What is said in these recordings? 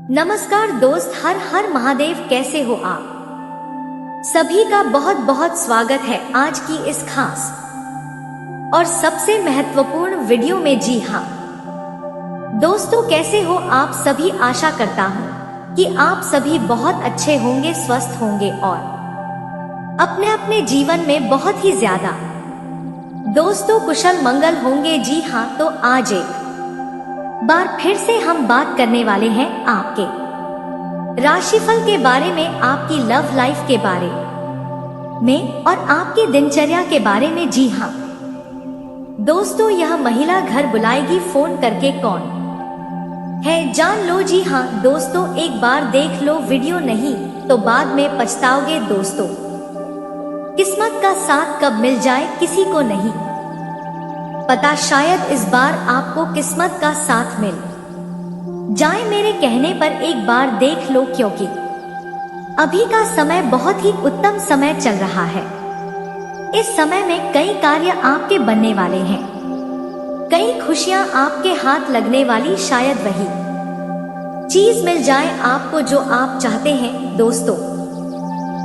नमस्कार दोस्त, हर हर महादेव। कैसे हो आप सभी का बहुत बहुत स्वागत है आज की इस खास और सबसे महत्वपूर्ण वीडियो में। जी हाँ दोस्तों, कैसे हो आप सभी। आशा करता हूँ कि आप सभी बहुत अच्छे होंगे, स्वस्थ होंगे और अपने अपने जीवन में बहुत ही ज्यादा दोस्तों कुशल मंगल होंगे। जी हाँ, तो आज एक बार फिर से हम बात करने वाले हैं आपके राशिफल के बारे में, आपकी लव लाइफ के बारे में और आपकी दिनचर्या के बारे में। जी हाँ दोस्तों, यह महिला घर बुलाएगी फोन करके, कौन है जान लो। जी हाँ दोस्तों, एक बार देख लो वीडियो, नहीं तो बाद में पछताओगे दोस्तों। किस्मत का साथ कब मिल जाए किसी को नहीं पता, शायद इस बार आपको किस्मत का साथ मिल जाए। मेरे कहने पर एक बार देख लो, क्योंकि अभी का समय बहुत ही उत्तम समय चल रहा है। इस समय में कई कार्य आपके बनने वाले हैं, कई खुशियां आपके हाथ लगने वाली, शायद वही चीज मिल जाए आपको जो आप चाहते हैं। दोस्तों,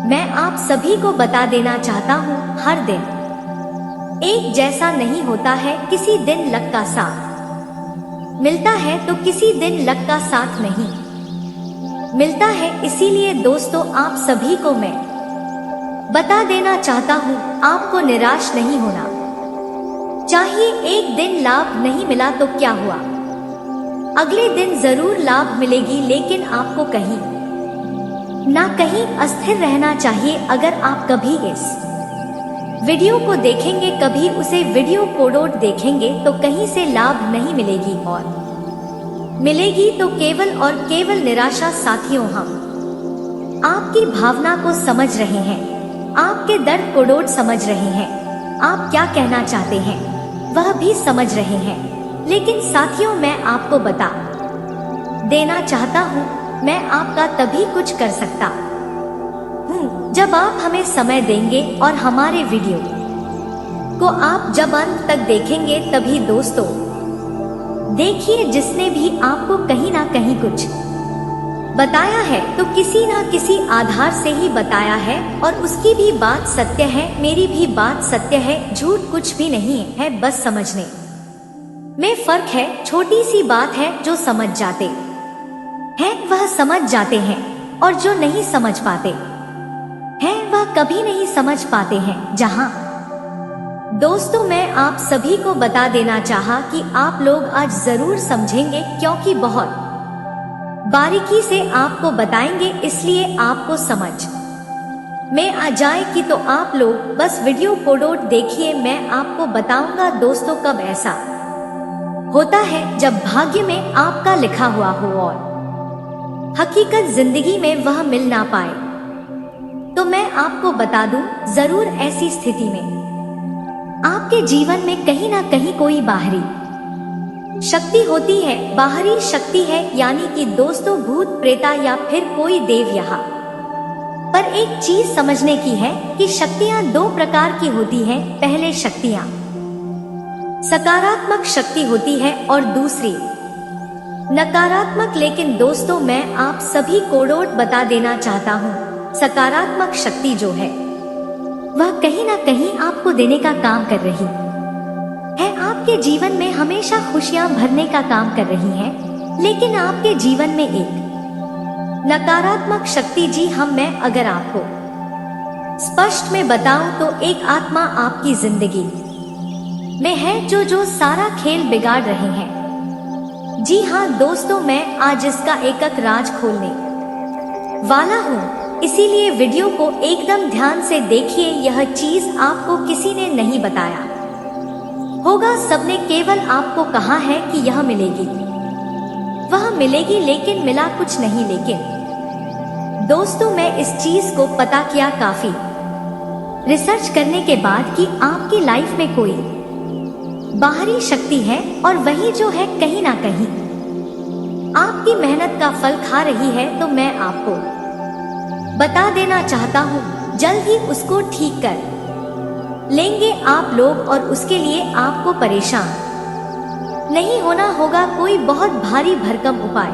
मैं आप सभी को बता देना चाहता हूँ, हर दिन एक जैसा नहीं होता है। किसी दिन लक का साथ मिलता है तो किसी दिन लक का साथ नहीं मिलता है। इसीलिए दोस्तों, आप सभी को मैं बता देना चाहता हूँ, आपको निराश नहीं होना चाहिए। एक दिन लाभ नहीं मिला तो क्या हुआ, अगले दिन जरूर लाभ मिलेगी, लेकिन आपको कहीं ना कहीं अस्थिर रहना चाहिए। अगर आप कभी इस वीडियो को देखेंगे, कभी उसे वीडियो कोडोट देखेंगे, तो कहीं से लाभ नहीं मिलेगी और मिलेगी तो केवल और केवल निराशा। साथियों, हम आपकी भावना को समझ रहे हैं, आपके दर्द कोडोट समझ रहे हैं, आप क्या कहना चाहते हैं वह भी समझ रहे हैं। लेकिन साथियों, मैं आपको बता देना चाहता हूँ, मैं आपका तभी कुछ कर सकता जब आप हमें समय देंगे और हमारे वीडियो को आप जब अंत तक देखेंगे तभी। दोस्तों देखिए, जिसने भी आपको कहीं ना कहीं कुछ बताया है तो किसी ना किसी आधार से ही बताया है, और उसकी भी बात सत्य है, मेरी भी बात सत्य है। झूठ कुछ भी नहीं है, बस समझने में फर्क है। छोटी सी बात है, जो समझ जाते हैं वह समझ जाते हैं, और जो नहीं समझ पाते हैं वह कभी नहीं समझ पाते हैं। जहां दोस्तों, मैं आप सभी को बता देना चाहा कि आप लोग आज जरूर समझेंगे, क्योंकि बहुत बारीकी से आपको बताएंगे, इसलिए आपको समझ में आ जाए कि तो आप लोग बस वीडियो कोडोट देखिए। मैं आपको बताऊंगा दोस्तों, कब ऐसा होता है जब भाग्य में आपका लिखा हुआ हो और हकीकत जिंदगी में वह मिल ना पाए। तो मैं आपको बता दूं, जरूर ऐसी स्थिति में आपके जीवन में कहीं ना कहीं कोई बाहरी शक्ति होती है। बाहरी शक्ति है यानी कि दोस्तों भूत प्रेता या फिर कोई देव। यहाँ पर एक चीज समझने की है कि शक्तियां दो प्रकार की होती हैं। पहले शक्तियां सकारात्मक शक्ति होती है और दूसरी नकारात्मक। लेकिन दोस्तों, मैं आप सभी कोडोट बता देना चाहता हूँ, सकारात्मक शक्ति जो है वह कहीं ना कहीं आपको देने का काम कर रही है, आपके जीवन में हमेशा खुशियां भरने का काम कर रही है। लेकिन आपके जीवन में एक नकारात्मक शक्ति, जी हम मैं अगर आपको स्पष्ट में बताऊं तो एक आत्मा आपकी जिंदगी में है जो सारा खेल बिगाड़ रहे हैं। जी हाँ दोस्तों, मैं आज इसका एक एक राज खोलने वाला हूँ, इसीलिए वीडियो को एकदम ध्यान से देखिए। यह चीज आपको किसी ने नहीं बताया होगा, सबने केवल आपको कहा है कि यह मिलेगी वह मिलेगी, लेकिन मिला कुछ नहीं। लेकिन दोस्तों, मैं इस चीज को पता किया काफी रिसर्च करने के बाद कि आपकी लाइफ में कोई बाहरी शक्ति है, और वही जो है कहीं ना कहीं आपकी मेहनत का फल खा रही है। तो मैं आपको बता देना चाहता हूँ, जल्द ही उसको ठीक कर लेंगे आप लोग, और उसके लिए आपको परेशान नहीं होना होगा। कोई बहुत भारी भरकम उपाय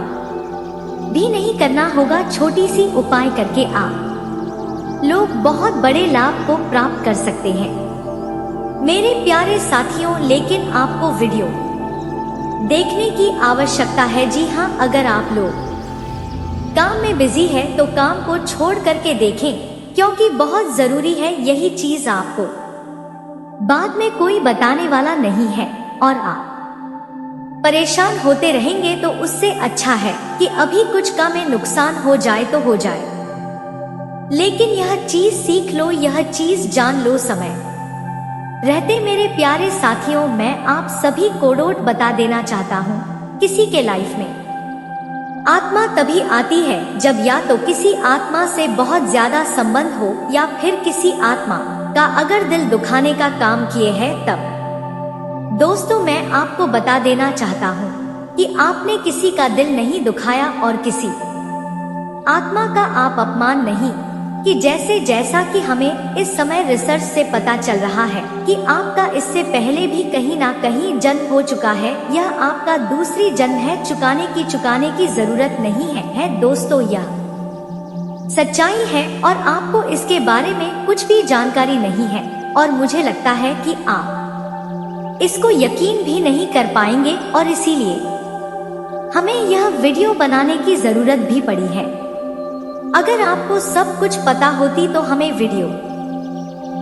भी नहीं करना होगा। छोटी सी उपाय करके आप लोग बहुत बड़े लाभ को प्राप्त कर सकते हैं मेरे प्यारे साथियों। लेकिन आपको वीडियो देखने की आवश्यकता है। जी हाँ, अगर आप लोग काम में बिजी है तो काम को छोड़ करके देखें, क्योंकि बहुत जरूरी है। यही चीज आपको बाद में कोई बताने वाला नहीं है और आप परेशान होते रहेंगे, तो उससे अच्छा है कि अभी कुछ का में नुकसान हो जाए तो हो जाए, लेकिन यह चीज सीख लो, यह चीज जान लो। समय रहते मेरे प्यारे साथियों, मैं आप सभी को डोट बता देना चाहता हूँ। किसी के लाइफ में आत्मा तभी आती है जब या तो किसी आत्मा से बहुत ज्यादा संबंध हो, या फिर किसी आत्मा का अगर दिल दुखाने का काम किए है तब। दोस्तों, मैं आपको बता देना चाहता हूँ कि आपने किसी का दिल नहीं दुखाया और किसी आत्मा का आप अपमान नहीं कि जैसा कि हमें इस समय रिसर्च से पता चल रहा है कि आपका इससे पहले भी कहीं ना कहीं जन्म हो चुका है। यह आपका दूसरी जन्म है। चुकाने की जरूरत नहीं है दोस्तों, यह सच्चाई है और आपको इसके बारे में कुछ भी जानकारी नहीं है, और मुझे लगता है कि आप इसको यकीन भी नहीं कर पाएंगे, और इसीलिए हमें यह वीडियो बनाने की जरूरत भी पड़ी है। अगर आपको सब कुछ पता होती तो हमें वीडियो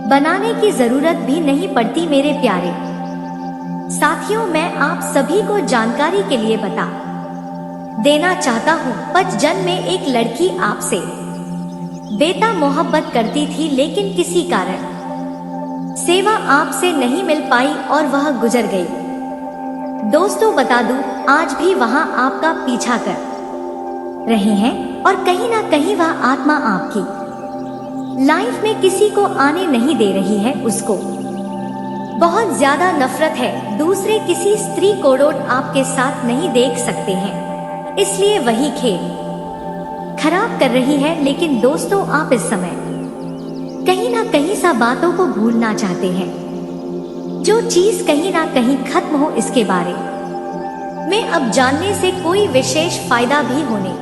बनाने की जरूरत भी नहीं पड़ती मेरे प्यारे साथियों। मैं आप सभी को जानकारी के लिए बता देना चाहता हूँ। 5 जन्म में एक लड़की आपसे बेता मोहब्बत करती थी, लेकिन किसी कारण सेवा आपसे नहीं मिल पाई और वह गुजर गई। दोस्तों, बता दूं, आज भी वहां आपका पीछा कर रहे हैं, और कहीं ना कहीं वह आत्मा आपकी लाइफ में किसी को आने नहीं दे रही है। उसको बहुत ज्यादा नफरत है। दूसरे किसी स्त्री को डोट आपके साथ नहीं देख सकते हैं, इसलिए वही खेल खराब कर रही है। लेकिन दोस्तों, आप इस समय कहीं ना कहीं सा बातों को भूलना चाहते हैं, जो चीज कहीं ना कहीं खत्म हो। इसके बारे में अब जानने से कोई विशेष फायदा भी होने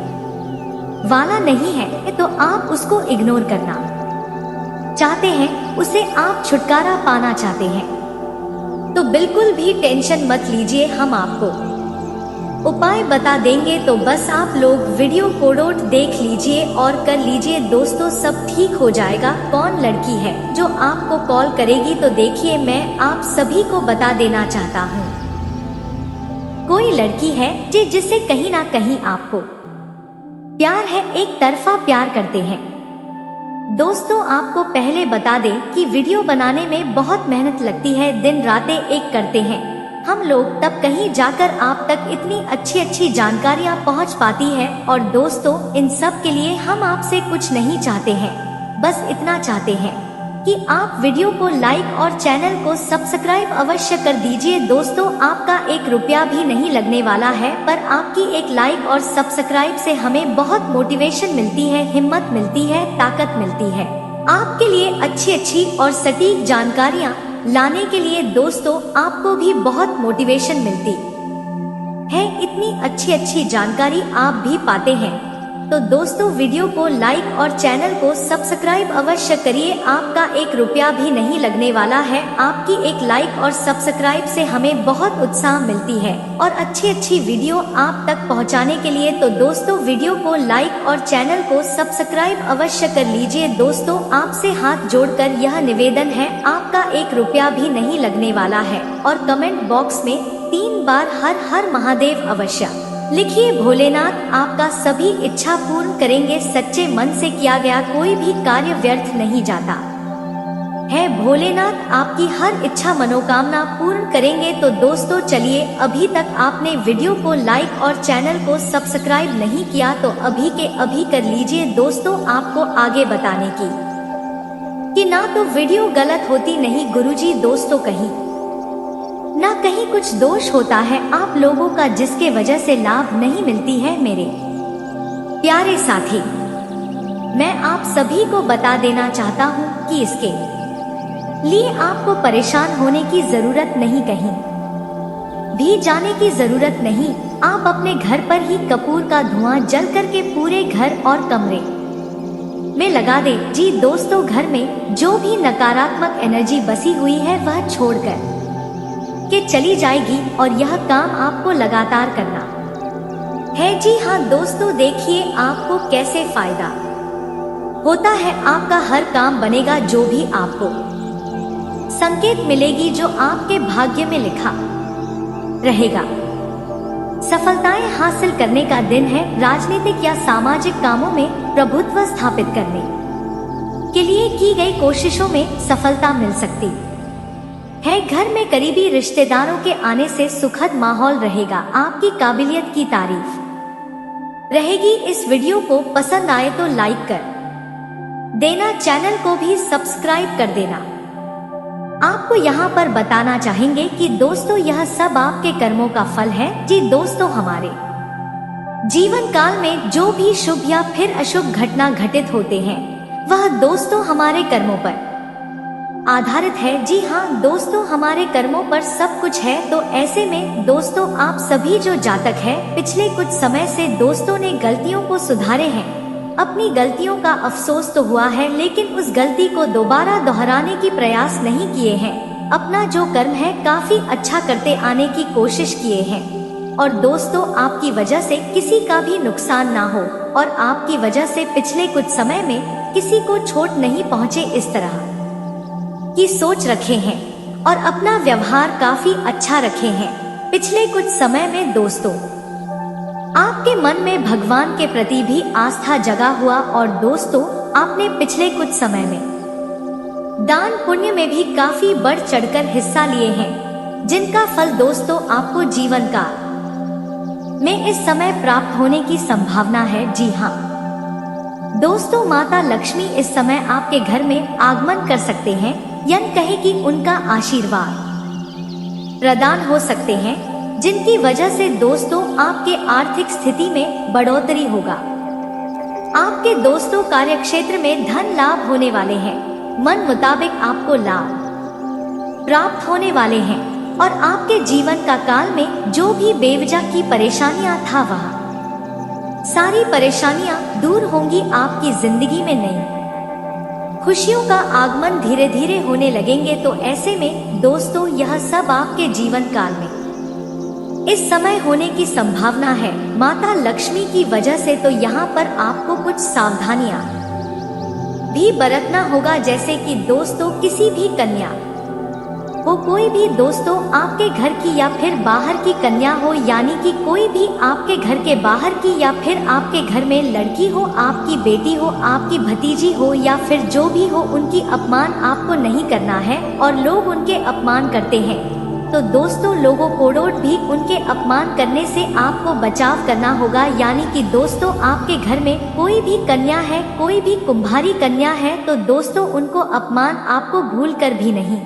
वाला नहीं है, तो आप उसको इग्नोर करना चाहते हैं, उसे आप छुटकारा पाना चाहते हैं, तो बिल्कुल भी टेंशन मत लीजिए। हम आपको उपाय बता देंगे, तो बस आप लोग वीडियो को डोट देख लीजिए और कर लीजिए। दोस्तों, सब ठीक हो जाएगा। कौन लड़की है जो आपको कॉल करेगी, तो देखिए, मैं आप सभी को बता देना चाहता हूँ। कोई लड़की है जिससे कहीं ना कहीं आपको प्यार है, एक तरफा प्यार करते हैं। दोस्तों, आपको पहले बता दें कि वीडियो बनाने में बहुत मेहनत लगती है, दिन रातें एक करते हैं हम लोग, तब कहीं जाकर आप तक इतनी अच्छी जानकारियां पहुंच पाती है। और दोस्तों, इन सब के लिए हम आपसे कुछ नहीं चाहते हैं, बस इतना चाहते हैं कि आप वीडियो को लाइक और चैनल को सब्सक्राइब अवश्य कर दीजिए। दोस्तों, आपका 1 रुपया भी नहीं लगने वाला है, पर आपकी एक लाइक और सब्सक्राइब से हमें बहुत मोटिवेशन मिलती है, हिम्मत मिलती है, ताकत मिलती है आपके लिए अच्छी और सटीक जानकारियाँ लाने के लिए। दोस्तों, आपको भी बहुत मोटिवेशन मिलती है, इतनी अच्छी जानकारी आप भी पाते हैं। तो दोस्तों, वीडियो को लाइक और चैनल को सब्सक्राइब अवश्य करिए। आपका 1 रुपया भी नहीं लगने वाला है। आपकी एक लाइक और सब्सक्राइब से हमें बहुत उत्साह मिलती है और अच्छी वीडियो आप तक पहुंचाने के लिए। तो दोस्तों, वीडियो को लाइक और चैनल को सब्सक्राइब अवश्य कर लीजिए। दोस्तों, आपसे हाथ जोड़कर यह निवेदन है, आपका 1 रुपया भी नहीं लगने वाला है, और कमेंट बॉक्स में 3 बार हर हर महादेव अवश्य लिखिए। भोलेनाथ आपका सभी इच्छा पूर्ण करेंगे। सच्चे मन से किया गया कोई भी कार्य व्यर्थ नहीं जाता है। भोलेनाथ आपकी हर इच्छा मनोकामना पूर्ण करेंगे। तो दोस्तों, चलिए, अभी तक आपने वीडियो को लाइक और चैनल को सब्सक्राइब नहीं किया तो अभी के अभी कर लीजिए। दोस्तों, आपको आगे बताने की कि ना तो वीडियो गलत होती नहीं गुरुजी। दोस्तों, कहीं ना कहीं कुछ दोष होता है आप लोगों का, जिसके वजह से लाभ नहीं मिलती है। मेरे प्यारे साथी, मैं आप सभी को बता देना चाहता हूँ कि इसके लिए आपको परेशान होने की जरूरत नहीं। कहीं भी जाने की जरूरत नहीं। आप अपने घर पर ही कपूर का धुआं जल करके पूरे घर और कमरे में लगा दे। जी दोस्तों, घर में जो भी नकारात्मक एनर्जी बसी हुई है वह छोड़कर के चली जाएगी और यह काम आपको लगातार करना है। जी हाँ दोस्तों, देखिए आपको कैसे फायदा होता है। आपका हर काम बनेगा, जो भी आपको संकेत मिलेगी जो आपके भाग्य में लिखा रहेगा। सफलताएं हासिल करने का दिन है। राजनीतिक या सामाजिक कामों में प्रभुत्व स्थापित करने के लिए की गई कोशिशों में सफलता मिल सकती है। घर में करीबी रिश्तेदारों के आने से सुखद माहौल रहेगा। आपकी काबिलियत की तारीफ रहेगी। इस वीडियो को पसंद आए तो लाइक कर देना, चैनल को भी सब्सक्राइब कर देना। आपको यहाँ पर बताना चाहेंगे कि दोस्तों यह सब आपके कर्मों का फल है। जी दोस्तों, हमारे जीवन काल में जो भी शुभ या फिर अशुभ घटना घटित होते हैं वह दोस्तों हमारे कर्मों पर आधारित है। जी हाँ दोस्तों, हमारे कर्मों पर सब कुछ है। तो ऐसे में दोस्तों, आप सभी जो जातक है पिछले कुछ समय से दोस्तों ने गलतियों को सुधारे हैं। अपनी गलतियों का अफसोस तो हुआ है, लेकिन उस गलती को दोबारा दोहराने की प्रयास नहीं किए हैं। अपना जो कर्म है काफी अच्छा करते आने की कोशिश किए हैं। और दोस्तों, आपकी वजह से किसी का भी नुकसान ना हो और आपकी वजह से पिछले कुछ समय में किसी को चोट नहीं पहुँचे, इस तरह की सोच रखे हैं और अपना व्यवहार काफी अच्छा रखे हैं। पिछले कुछ समय में दोस्तों आपके मन में भगवान के प्रति भी आस्था जगा हुआ और दोस्तों आपने पिछले कुछ समय में दान पुण्य में भी काफी बढ़ चढ़कर हिस्सा लिए हैं, जिनका फल दोस्तों आपको जीवन काल में इस समय प्राप्त होने की संभावना है। जी हाँ दोस्तों, माता लक्ष्मी इस समय आपके घर में आगमन कर सकते हैं, यानी कहे कि उनका आशीर्वाद प्रदान हो सकते हैं, जिनकी वजह से दोस्तों आपके आर्थिक स्थिति में बढ़ोतरी होगा। आपके दोस्तों कार्यक्षेत्र में धन लाभ होने वाले हैं। मन मुताबिक आपको लाभ प्राप्त होने वाले हैं और आपके जीवन का काल में जो भी बेवजह की परेशानियां था वह सारी परेशानियां दूर होंगी। आपकी जिंदगी में नई खुशियों का आगमन धीरे धीरे होने लगेंगे। तो ऐसे में दोस्तों यह सब आपके जीवन काल में इस समय होने की संभावना है माता लक्ष्मी की वजह से। तो यहाँ पर आपको कुछ सावधानियां भी बरतना होगा, जैसे कि दोस्तों किसी भी कन्या हो, कोई भी दोस्तों आपके घर की या फिर बाहर की कन्या हो, यानी कि कोई भी आपके घर के बाहर की या फिर आपके घर में लड़की हो, आपकी बेटी हो, आपकी भतीजी हो या फिर जो भी हो, उनकी अपमान आपको नहीं करना है। और लोग उनके अपमान करते हैं तो दोस्तों लोगों कोड़ोट भी उनके अपमान करने से आपको बचाव करना होगा। यानी कि दोस्तों आपके घर में कोई भी कन्या है, कोई भी कुंभारी कन्या है, तो दोस्तों उनको अपमान आपको भूल कर भी नहीं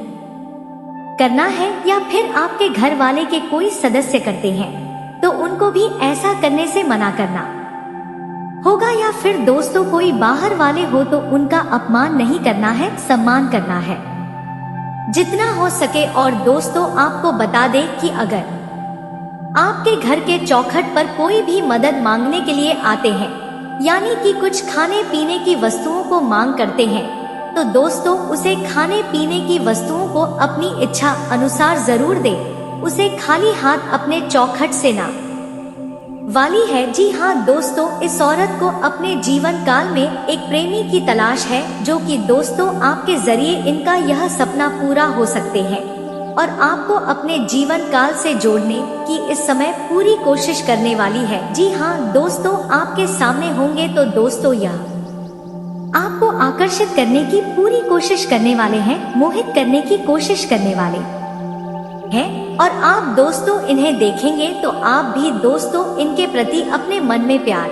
करना है। या फिर आपके घर वाले के कोई सदस्य करते हैं तो उनको भी ऐसा करने से मना करना होगा। या फिर दोस्तों कोई बाहर वाले हो तो उनका अपमान नहीं करना है, सम्मान करना है जितना हो सके। और दोस्तों आपको बता दें कि अगर आपके घर के चौखट पर कोई भी मदद मांगने के लिए आते हैं, यानी कि कुछ खाने पीने की वस्तुओं को मांग करते हैं, तो दोस्तों उसे खाने पीने की वस्तुओं को अपनी इच्छा अनुसार जरूर दे। उसे खाली हाथ अपने चौखट से ना वाली है। जी हाँ दोस्तों, इस औरत को अपने जीवन काल में एक प्रेमी की तलाश है, जो कि दोस्तों आपके जरिए इनका यह सपना पूरा हो सकते हैं और आपको अपने जीवन काल से जोड़ने की इस समय पूरी कोशिश करने वाली है। जी हाँ दोस्तों, आपके सामने होंगे तो दोस्तों यह आपको आकर्षित करने की पूरी कोशिश करने वाले हैं, मोहित करने की कोशिश करने वाले हैं। और आप दोस्तों इन्हें देखेंगे तो आप भी दोस्तों इनके प्रति अपने मन में प्यार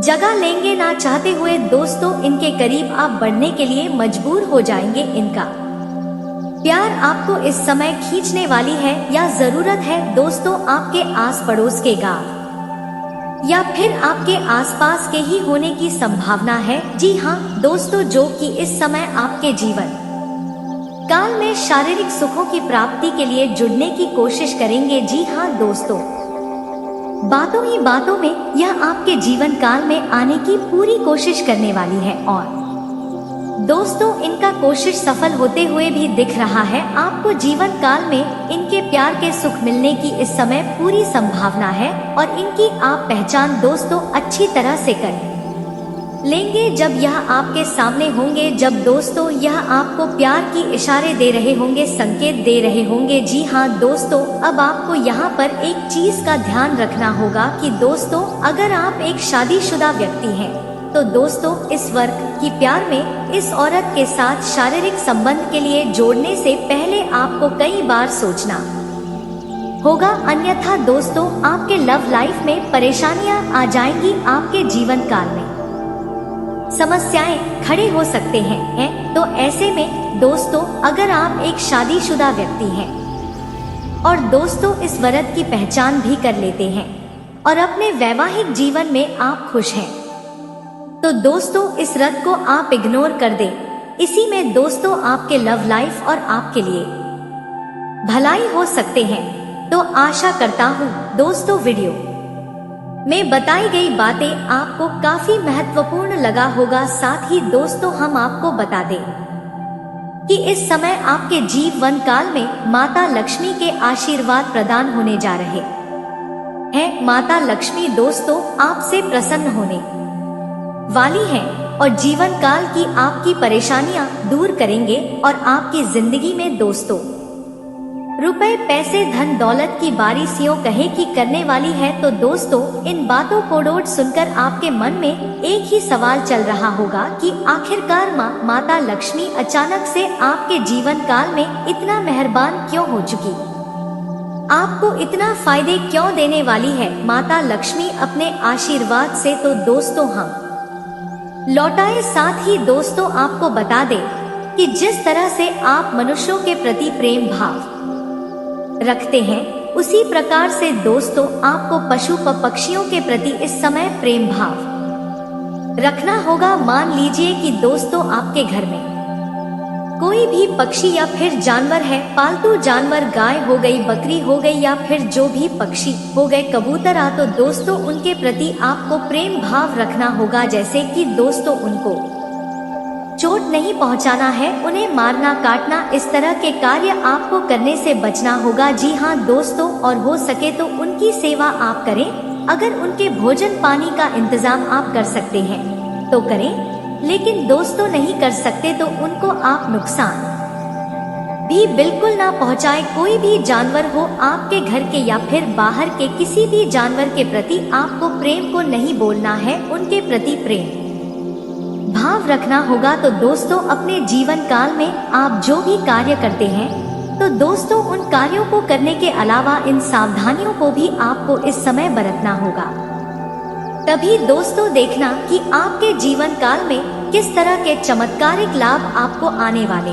जगा लेंगे। ना चाहते हुए दोस्तों इनके करीब आप बढ़ने के लिए मजबूर हो जाएंगे। इनका प्यार आपको इस समय खींचने वाली है, या जरूरत है दोस्तों आपके आस पड़ोस के गांव या फिर आपके आसपास के ही होने की संभावना है। जी हाँ दोस्तों, जो कि इस समय आपके जीवन काल में शारीरिक सुखों की प्राप्ति के लिए जुड़ने की कोशिश करेंगे। जी हाँ दोस्तों, बातों ही बातों में यह आपके जीवन काल में आने की पूरी कोशिश करने वाली है और दोस्तों इनका कोशिश सफल होते हुए भी दिख रहा है। आपको जीवन काल में इनके प्यार के सुख मिलने की इस समय पूरी संभावना है और इनकी आप पहचान दोस्तों अच्छी तरह से कर लेंगे जब यह आपके सामने होंगे, जब दोस्तों यह आपको प्यार की इशारे दे रहे होंगे, संकेत दे रहे होंगे। जी हाँ दोस्तों, अब आपको यहाँ पर एक चीज का ध्यान रखना होगा कि दोस्तों अगर आप एक शादीशुदा व्यक्ति हैं तो दोस्तों इस वर्ग की प्यार में इस औरत के साथ शारीरिक संबंध के लिए जोड़ने से पहले आपको कई बार सोचना होगा, अन्यथा दोस्तों आपके लव लाइफ में परेशानियां आ जाएंगी। आपके जीवन काल में समस्याएं खड़े हो सकते हैं। तो ऐसे में दोस्तों अगर आप एक शादीशुदा व्यक्ति हैं और दोस्तों इस व्रत की पहचान भी कर लेते हैं और अपने वैवाहिक जीवन में आप खुश हैं, तो दोस्तों इस व्रत को आप इग्नोर कर दें। इसी में दोस्तों आपके लव लाइफ और आपके लिए भलाई हो सकते हैं। तो आशा करता हूँ दोस्तों वीडियो में बताई गई बातें आपको काफी महत्वपूर्ण लगा होगा। साथ ही दोस्तों हम आपको बता दें कि इस समय आपके जीवन काल में माता लक्ष्मी के आशीर्वाद प्रदान होने जा रहे हैं। माता लक्ष्मी दोस्तों आपसे प्रसन्न होने वाली हैं और जीवन काल की आपकी परेशानियां दूर करेंगे और आपकी जिंदगी में दोस्तों रुपए पैसे धन दौलत की बारिशियों कहे की करने वाली है। तो दोस्तों इन बातों को डोट सुनकर आपके मन में एक ही सवाल चल रहा होगा कि आखिरकार माता लक्ष्मी अचानक से आपके जीवन काल में इतना मेहरबान क्यों हो चुकी, आपको इतना फायदे क्यों देने वाली है माता लक्ष्मी अपने आशीर्वाद से। तो दोस्तों हम लौटाए। साथ ही दोस्तों आपको बता दें कि जिस तरह से आप मनुष्यों के प्रति प्रेम भाव रखते हैं, उसी प्रकार से दोस्तों आपको पशु पक्षियों के प्रति इस समय प्रेम भाव रखना होगा। मान लीजिए कि दोस्तों आपके घर में कोई भी पक्षी या फिर जानवर है, पालतू जानवर गाय हो गई, बकरी हो गई या फिर जो भी पक्षी हो गए, कबूतर आ, तो दोस्तों उनके प्रति आपको प्रेम भाव रखना होगा। जैसे कि दोस्तों उनको चोट नहीं पहुंचाना है, उन्हें मारना काटना इस तरह के कार्य आपको करने से बचना होगा। जी हाँ दोस्तों, और हो सके तो उनकी सेवा आप करें। अगर उनके भोजन पानी का इंतजाम आप कर सकते हैं तो करें, लेकिन दोस्तों नहीं कर सकते तो उनको आप नुकसान भी बिल्कुल ना पहुंचाए। कोई भी जानवर हो आपके घर के या फिर बाहर के, किसी भी जानवर के प्रति आपको प्रेम को नहीं बोलना है, उनके प्रति प्रेम भाव रखना होगा। तो दोस्तों अपने जीवन काल में आप जो भी कार्य करते हैं, तो दोस्तों उन कार्यों को करने के अलावा इन सावधानियों को भी आपको इस समय बरतना होगा। तभी दोस्तों देखना कि आपके जीवन काल में किस तरह के चमत्कारिक लाभ आपको आने वाले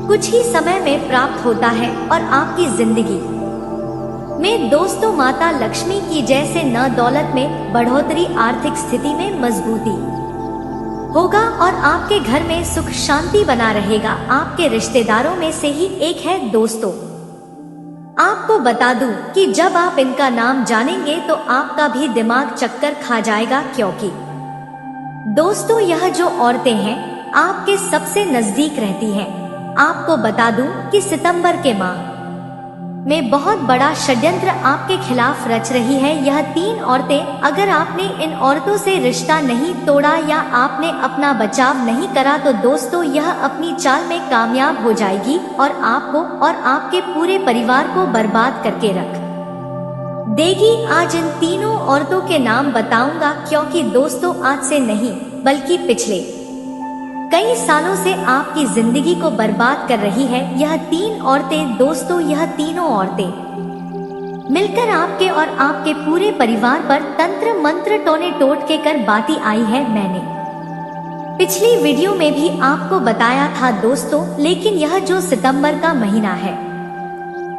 कुछ ही समय में प्राप्त होता है और आपकी जिंदगी में दोस्तों माता लक्ष्मी की जैसे न दौलत में बढ़ोतरी, आर्थिक स्थिति में मजबूती होगा और आपके घर में सुख शांति बना रहेगा। आपके रिश्तेदारों में से ही एक है दोस्तों। आपको बता दूं कि जब आप इनका नाम जानेंगे तो आपका भी दिमाग चक्कर खा जाएगा, क्योंकि दोस्तों यह जो औरतें हैं आपके सबसे नजदीक रहती हैं। आपको बता दूं कि सितंबर के माह में बहुत बड़ा षड्यंत्र आपके खिलाफ रच रही है यह 3 औरतें। अगर आपने इन औरतों से रिश्ता नहीं तोड़ा या आपने अपना बचाव नहीं करा तो दोस्तों यह अपनी चाल में कामयाब हो जाएगी और आपको और आपके पूरे परिवार को बर्बाद करके रख देगी। आज इन तीनों औरतों के नाम बताऊंगा, क्योंकि दोस्तों आज से नहीं बल्कि पिछले कई सालों से आपकी जिंदगी को बर्बाद कर रही है यह 3 औरतें। दोस्तों यह तीनों औरतें मिलकर आपके और आपके पूरे परिवार पर तंत्र मंत्र टोने टोटके कर बाती आई है। मैंने पिछली वीडियो में भी आपको बताया था दोस्तों, लेकिन यह जो सितंबर का महीना है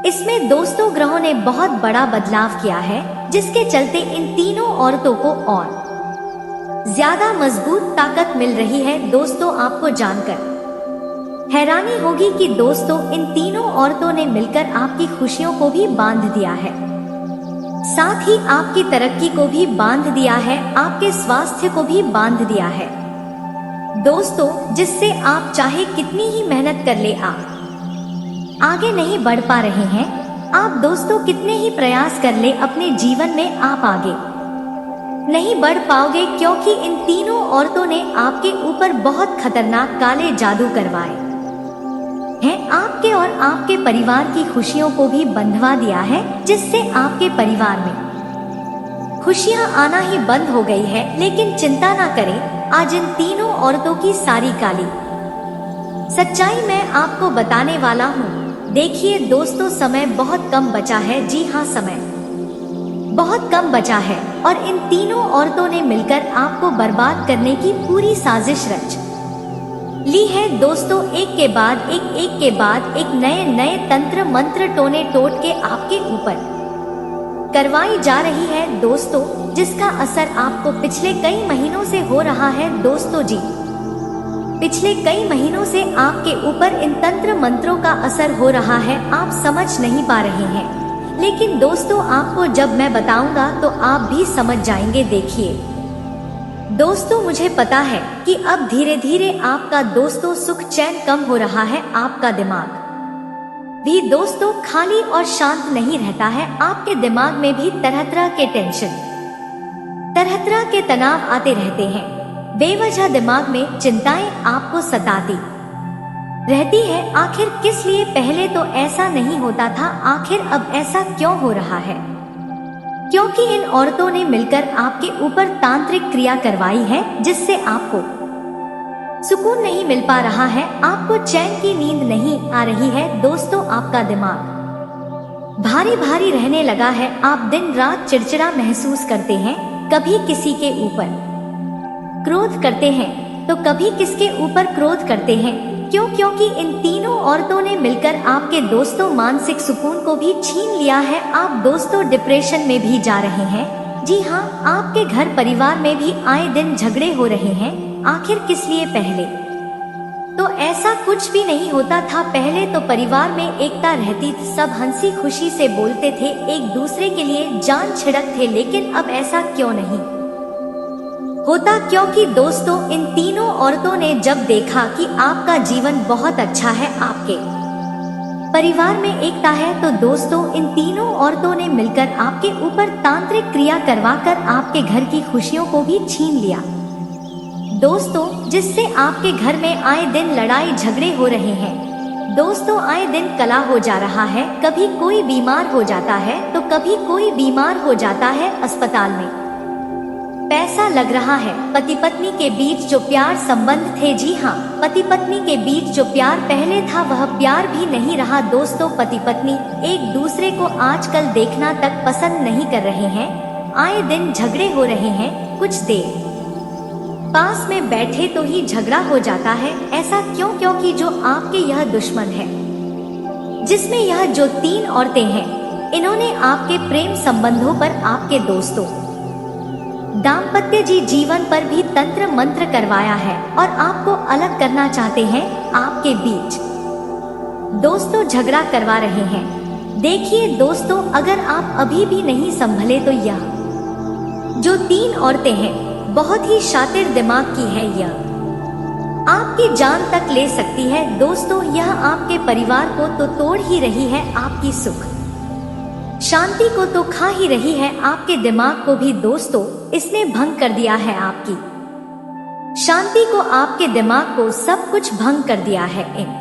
इसमें दोस्तों ग्रहों ने बहुत बड़ा बदलाव किया है, जिसके चलते इन तीनों औरतों को और ज्यादा मजबूत ताकत मिल रही है। दोस्तों आपको जानकर हैरानी होगी कि दोस्तों इन तीनों औरतों ने मिलकर आपकी खुशियों को भी बांध दिया है, साथ ही आपकी तरक्की को भी बांध दिया है, आपके स्वास्थ्य को भी बांध दिया है। दोस्तों, जिससे आप चाहे कितनी ही मेहनत कर ले आप आगे नहीं बढ़ पा रहे हैं। आप दोस्तों कितने ही प्रयास कर ले अपने जीवन में आप आगे नहीं बढ़ पाओगे, क्योंकि इन तीनों औरतों ने आपके ऊपर बहुत खतरनाक काले जादू करवाए हैं। आपके और आपके परिवार की खुशियों को भी बंधवा दिया है, जिससे आपके परिवार में खुशियां आना ही बंद हो गई है। लेकिन चिंता ना करें, आज इन तीनों औरतों की सारी काली सच्चाई मैं आपको बताने वाला हूँ। देखिए दोस्तों, समय बहुत कम बचा है। जी हाँ, समय बहुत कम बचा है और इन तीनों औरतों ने मिलकर आपको बर्बाद करने की पूरी साजिश रच ली है। दोस्तों, एक के बाद एक नए नए तंत्र मंत्र टोने टोट के आपके ऊपर करवाई जा रही है दोस्तों, जिसका असर आपको पिछले कई महीनों से हो रहा है। दोस्तों जी, पिछले कई महीनों से आपके ऊपर इन तंत्र मंत्रों का असर हो रहा है, आप समझ नहीं पा रहे हैं। लेकिन दोस्तों, आपको जब मैं बताऊंगा तो आप भी समझ जाएंगे। देखिए दोस्तों, मुझे पता है कि अब धीरे धीरे आपका दोस्तों सुख चैन कम हो रहा है। आपका दिमाग भी दोस्तों खाली और शांत नहीं रहता है। आपके दिमाग में भी तरह तरह के टेंशन, तरह तरह के तनाव आते रहते हैं। बेवजह दिमाग में चिंताएं आपको सताती रहती है। आखिर किस लिए? पहले तो ऐसा नहीं होता था, आखिर अब ऐसा क्यों हो रहा है? क्योंकि इन औरतों ने मिलकर आपके ऊपर तांत्रिक क्रिया करवाई है, जिससे आपको सुकून नहीं मिल पा रहा है, आपको चैन की नींद नहीं आ रही है। दोस्तों, आपका दिमाग भारी भारी रहने लगा है। आप दिन रात चिड़चिड़ा महसूस करते हैं, कभी किसी के ऊपर क्रोध करते हैं तो कभी किसके ऊपर क्रोध करते हैं। क्यों? क्योंकि इन तीनों औरतों ने मिलकर आपके दोस्तों मानसिक सुकून को भी छीन लिया है। आप दोस्तों डिप्रेशन में भी जा रहे हैं। जी हाँ, आपके घर परिवार में भी आए दिन झगड़े हो रहे हैं। आखिर किस लिए? पहले तो ऐसा कुछ भी नहीं होता था। पहले तो परिवार में एकता रहती, सब हंसी खुशी से बोलते थे, एक दूसरे के लिए जान छिड़क थे। लेकिन अब ऐसा क्यों नहीं होता? क्योंकि दोस्तों, इन तीनों औरतों ने जब देखा कि आपका जीवन बहुत अच्छा है, आपके परिवार में एकता है, तो दोस्तों इन तीनों औरतों ने मिलकर आपके ऊपर तांत्रिक क्रिया करवाकर आपके घर की खुशियों को भी छीन लिया दोस्तों, जिससे आपके घर में आए दिन लड़ाई झगड़े हो रहे हैं। दोस्तों, आए दिन कलह हो जा रहा है। कभी कोई बीमार हो जाता है तो कभी कोई बीमार हो जाता है, अस्पताल में पैसा लग रहा है। पति पत्नी के बीच जो प्यार संबंध थे, जी हाँ, पति पत्नी के बीच जो प्यार पहले था वह प्यार भी नहीं रहा। दोस्तों, पति पत्नी एक दूसरे को आजकल देखना तक पसंद नहीं कर रहे हैं। आए दिन झगड़े हो रहे हैं। कुछ देर पास में बैठे तो ही झगड़ा हो जाता है। ऐसा क्यों? क्योंकि जो आपके यह दुश्मन है, जिसमें यह जो तीन औरतें हैं, इन्होंने आपके प्रेम संबंधों पर, आपके दोस्तों दाम्पत्य जीवन पर भी तंत्र मंत्र करवाया है और आपको अलग करना चाहते हैं। आपके बीच दोस्तों झगड़ा करवा रहे हैं। देखिए दोस्तों, अगर आप अभी भी नहीं संभले तो यह जो तीन औरतें हैं बहुत ही शातिर दिमाग की है। यह आपकी जान तक ले सकती है। दोस्तों, यह आपके परिवार को तो तोड़ ही रही है, आपकी सुख शांति को तो खा ही रही है, आपके दिमाग को भी दोस्तों इसने भंग कर दिया है। आपकी शांति को, आपके दिमाग को सब कुछ भंग कर दिया है। इन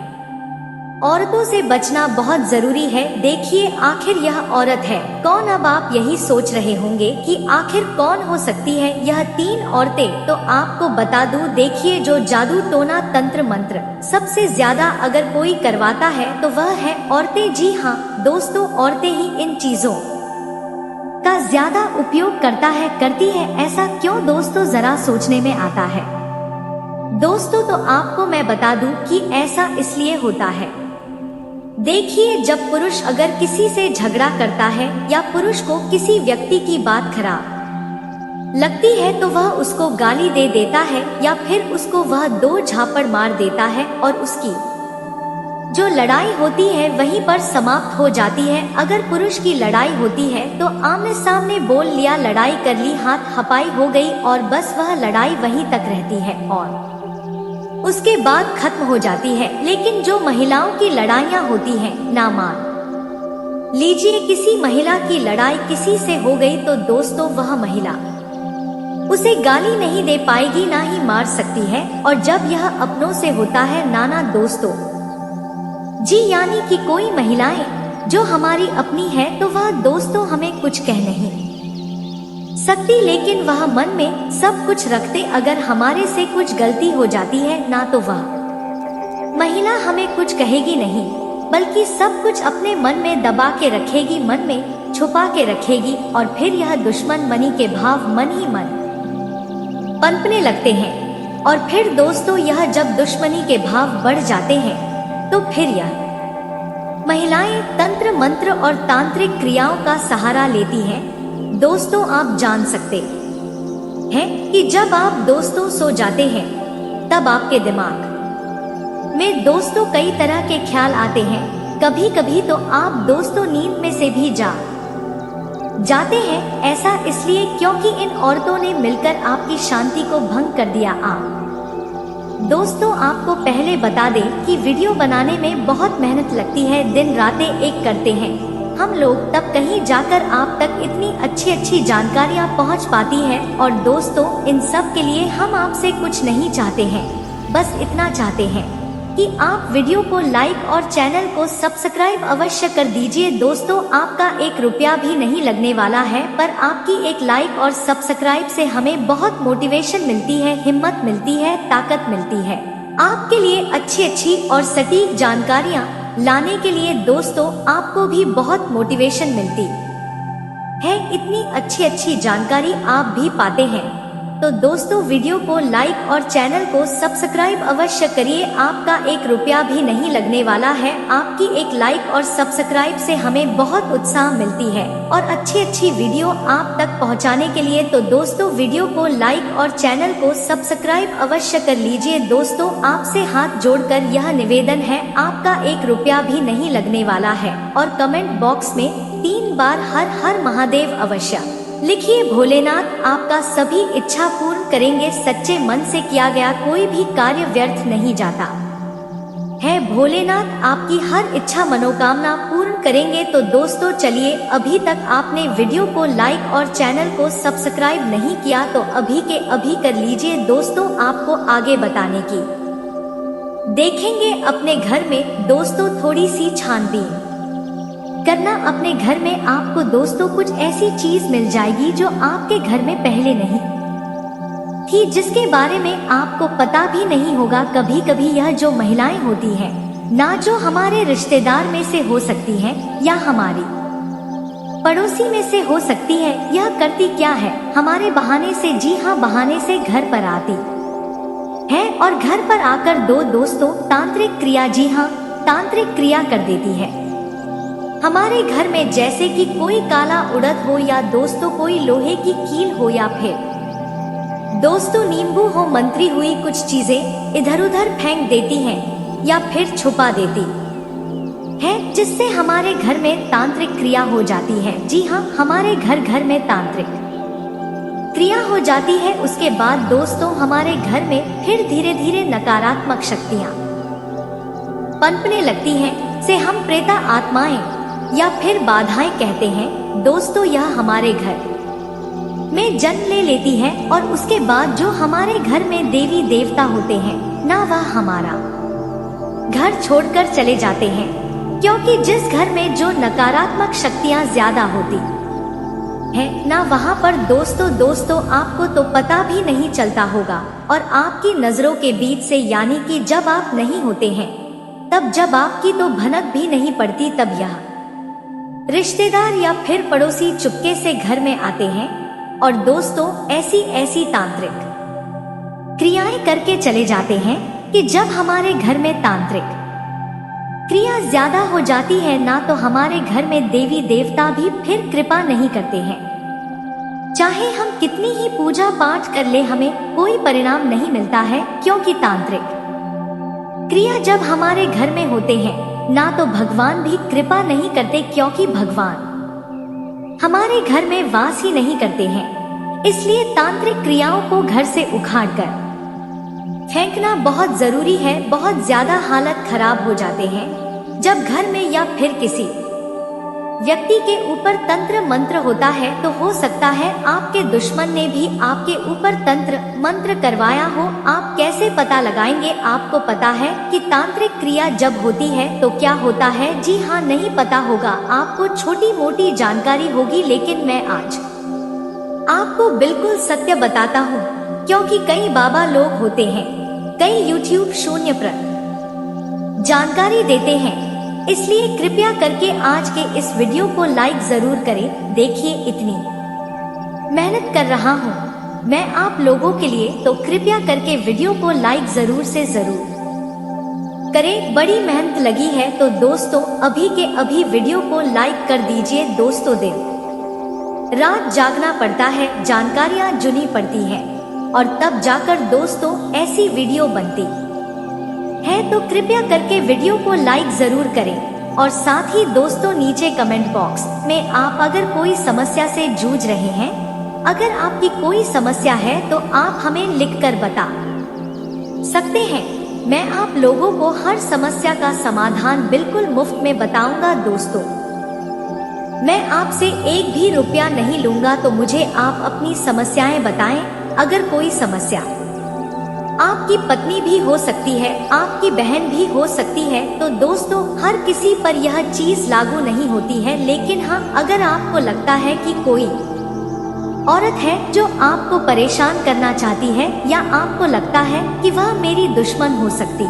औरतों से बचना बहुत जरूरी है। देखिए, आखिर यह औरत है कौन? अब आप यही सोच रहे होंगे कि आखिर कौन हो सकती है यह तीन औरतें। तो आपको बता दूं, देखिए, जो जादू टोना तंत्र मंत्र सबसे ज्यादा अगर कोई करवाता है तो वह है औरतें। जी हाँ दोस्तों, औरतें ही इन चीजों का ज्यादा उपयोग करती है। ऐसा क्यों दोस्तों? जरा सोचने में आता है दोस्तों। तो आपको मैं बता दूं कि ऐसा इसलिए होता है। देखिए, जब पुरुष अगर किसी से झगड़ा करता है या पुरुष को किसी व्यक्ति की बात खराब लगती है तो वह उसको गाली दे देता है या फिर उसको वह दो झापड़ मार देता है और उसकी जो लड़ाई होती है वहीं पर समाप्त हो जाती है। अगर पुरुष की लड़ाई होती है तो आमने सामने बोल लिया, लड़ाई कर ली, हाथ हपाई हो गई और बस वह लड़ाई वहीं तक रहती है और उसके बाद खत्म हो जाती है। लेकिन जो महिलाओं की लड़ाइयाँ होती हैं, ना मान लीजिए किसी महिला की लड़ाई किसी से हो गई तो दोस्तों वह महिला उसे गाली नहीं दे पाएगी, ना ही मार सकती है। और जब यह अपनों से होता है नाना दोस्तों जी, यानी कि कोई महिलाएं जो हमारी अपनी है तो वह दोस्तों हमें कुछ कह नहीं सकती, लेकिन वह मन में सब कुछ रखते। अगर हमारे से कुछ गलती हो जाती है ना तो वह महिला हमें कुछ कहेगी नहीं, बल्कि सब कुछ अपने मन में दबा के रखेगी, मन में छुपा के रखेगी। और फिर यह दुश्मन मनी के भाव मन ही मन पनपने लगते हैं। और फिर दोस्तों यह जब दुश्मनी के भाव बढ़ जाते हैं तो फिर यह महिलाएं तंत्र मंत्र और तांत्रिक क्रियाओं का सहारा लेती हैं। दोस्तों आप जान सकते हैं कि जब आप दोस्तों सो जाते हैं तब आपके दिमाग में दोस्तों कई तरह के ख्याल आते हैं। कभी कभी तो आप दोस्तों नींद में से भी जाते हैं। ऐसा इसलिए क्योंकि इन औरतों ने मिलकर आपकी शांति को भंग कर दिया। आप दोस्तों आपको पहले बता दें कि वीडियो बनाने में बहुत मेहनत लगती है, दिन रातें एक करते हैं हम लोग, तब कहीं जाकर आप तक इतनी अच्छी अच्छी जानकारियाँ पहुँच पाती है। और दोस्तों इन सब के लिए हम आपसे कुछ नहीं चाहते हैं, बस इतना चाहते हैं कि आप वीडियो को लाइक और चैनल को सब्सक्राइब अवश्य कर दीजिए। दोस्तों आपका 1 रुपया भी नहीं लगने वाला है, पर आपकी एक लाइक और सब्सक्राइब से हमें बहुत मोटिवेशन मिलती है, हिम्मत मिलती है, ताकत मिलती है आपके लिए अच्छी और सटीक जानकारियाँ लाने के लिए। दोस्तों आपको भी बहुत मोटिवेशन मिलती है, इतनी अच्छी जानकारी आप भी पाते हैं। तो दोस्तों वीडियो को लाइक और चैनल को सब्सक्राइब अवश्य करिए, आपका 1 रुपया भी नहीं लगने वाला है। आपकी एक लाइक और सब्सक्राइब से हमें बहुत उत्साह मिलती है और अच्छी वीडियो आप तक पहुंचाने के लिए। तो दोस्तों वीडियो को लाइक और चैनल को सब्सक्राइब अवश्य कर लीजिए। दोस्तों आपसे हाथ जोड़कर यह निवेदन है, आपका 1 रुपया भी नहीं लगने वाला है और कमेंट बॉक्स में 3 बार हर हर महादेव अवश्य लिखिए। भोलेनाथ आपका सभी इच्छा पूर्ण करेंगे, सच्चे मन से किया गया कोई भी कार्य व्यर्थ नहीं जाता है। भोलेनाथ आपकी हर इच्छा मनोकामना पूर्ण करेंगे। तो दोस्तों चलिए, अभी तक आपने वीडियो को लाइक और चैनल को सब्सक्राइब नहीं किया तो अभी के अभी कर लीजिए। दोस्तों आपको आगे बताने की देखेंगे अपने घर में दोस्तों थोड़ी सी छानबीन करना। अपने घर में आपको दोस्तों कुछ ऐसी चीज मिल जाएगी जो आपके घर में पहले नहीं थी, जिसके बारे में आपको पता भी नहीं होगा। कभी कभी यह जो महिलाएं होती हैं ना, जो हमारे रिश्तेदार में से हो सकती हैं या हमारी पड़ोसी में से हो सकती है, यह करती क्या है, हमारे बहाने से, जी हाँ बहाने से घर पर आती है और घर पर आकर दोस्तों तांत्रिक क्रिया, जी हाँ तांत्रिक क्रिया कर देती है हमारे घर में। जैसे कि कोई काला उड़द हो या दोस्तों कोई लोहे की कील हो या फिर दोस्तों नींबू हो, मंत्री हुई कुछ चीजें इधर उधर फेंक देती हैं या फिर छुपा देती है, जिससे हमारे घर में तांत्रिक क्रिया हो जाती है। जी हाँ हमारे घर में तांत्रिक क्रिया हो जाती है। उसके बाद दोस्तों हमारे घर में फिर धीरे धीरे नकारात्मक शक्तियाँ पनपने लगती हैं, से हम प्रेता आत्माएं या फिर बाधाएं कहते हैं। दोस्तों यह हमारे घर में जन्म ले लेती है और उसके बाद जो हमारे घर में देवी देवता होते हैं ना, वह हमारा घर छोड़कर चले जाते हैं, क्योंकि जिस घर में जो नकारात्मक शक्तियां ज्यादा होती है ना, वहां पर दोस्तों आपको तो पता भी नहीं चलता होगा और आपकी नजरों के बीच से, यानी कि जब आप नहीं होते हैं तब, जब आपकी तो भनक भी नहीं पड़ती, तब यह रिश्तेदार या फिर पड़ोसी चुपके से घर में आते हैं और दोस्तों ऐसी तांत्रिक क्रियाएं करके चले जाते हैं कि जब हमारे घर में तांत्रिक क्रिया ज्यादा हो जाती है ना, तो हमारे घर में देवी देवता भी फिर कृपा नहीं करते हैं। चाहे हम कितनी ही पूजा पाठ कर ले, हमें कोई परिणाम नहीं मिलता है, क्योंकि तांत्रिक क्रिया जब हमारे घर में होते हैं ना तो भगवान भी कृपा नहीं करते, क्योंकि भगवान हमारे घर में वास ही नहीं करते हैं। इसलिए तांत्रिक क्रियाओं को घर से उखाड़कर फेंकना बहुत जरूरी है। बहुत ज्यादा हालत खराब हो जाते हैं जब घर में या फिर किसी व्यक्ति के ऊपर तंत्र मंत्र होता है, तो हो सकता है आपके दुश्मन ने भी आपके ऊपर तंत्र मंत्र करवाया हो। आप कैसे पता लगाएंगे? आपको पता है कि तांत्रिक क्रिया जब होती है तो क्या होता है? जी हाँ, नहीं पता होगा आपको, छोटी मोटी जानकारी होगी, लेकिन मैं आज आपको बिल्कुल सत्य बताता हूँ, क्योंकि कई बाबा लोग होते हैं, कई YouTube शून्य पर जानकारी देते हैं। इसलिए कृपया करके आज के इस वीडियो को लाइक जरूर करें। देखिए, इतनी मेहनत कर रहा हूँ मैं आप लोगों के लिए, तो कृपया करके वीडियो को लाइक जरूर से जरूर करें। बड़ी मेहनत लगी है तो दोस्तों अभी के अभी वीडियो को लाइक कर दीजिए। दोस्तों दिन रात जागना पड़ता है, जानकारियाँ चुनी पड़ती है और तब जाकर दोस्तों ऐसी वीडियो बनती है, तो कृपया करके वीडियो को लाइक जरूर करें। और साथ ही दोस्तों नीचे कमेंट बॉक्स में आप अगर कोई समस्या से जूझ रहे हैं, अगर आपकी कोई समस्या है तो आप हमें लिखकर बता सकते हैं। मैं आप लोगों को हर समस्या का समाधान बिल्कुल मुफ्त में बताऊंगा। दोस्तों मैं आपसे एक भी रुपया नहीं लूंगा, तो मुझे आप अपनी समस्याएं बताएं। अगर कोई समस्या आपकी पत्नी भी हो सकती है, आपकी बहन भी हो सकती है, तो दोस्तों हर किसी पर यह चीज लागू नहीं होती है। लेकिन हाँ, अगर आपको लगता है कि कोई औरत है जो आपको परेशान करना चाहती है, या आपको लगता है कि वह मेरी दुश्मन हो सकती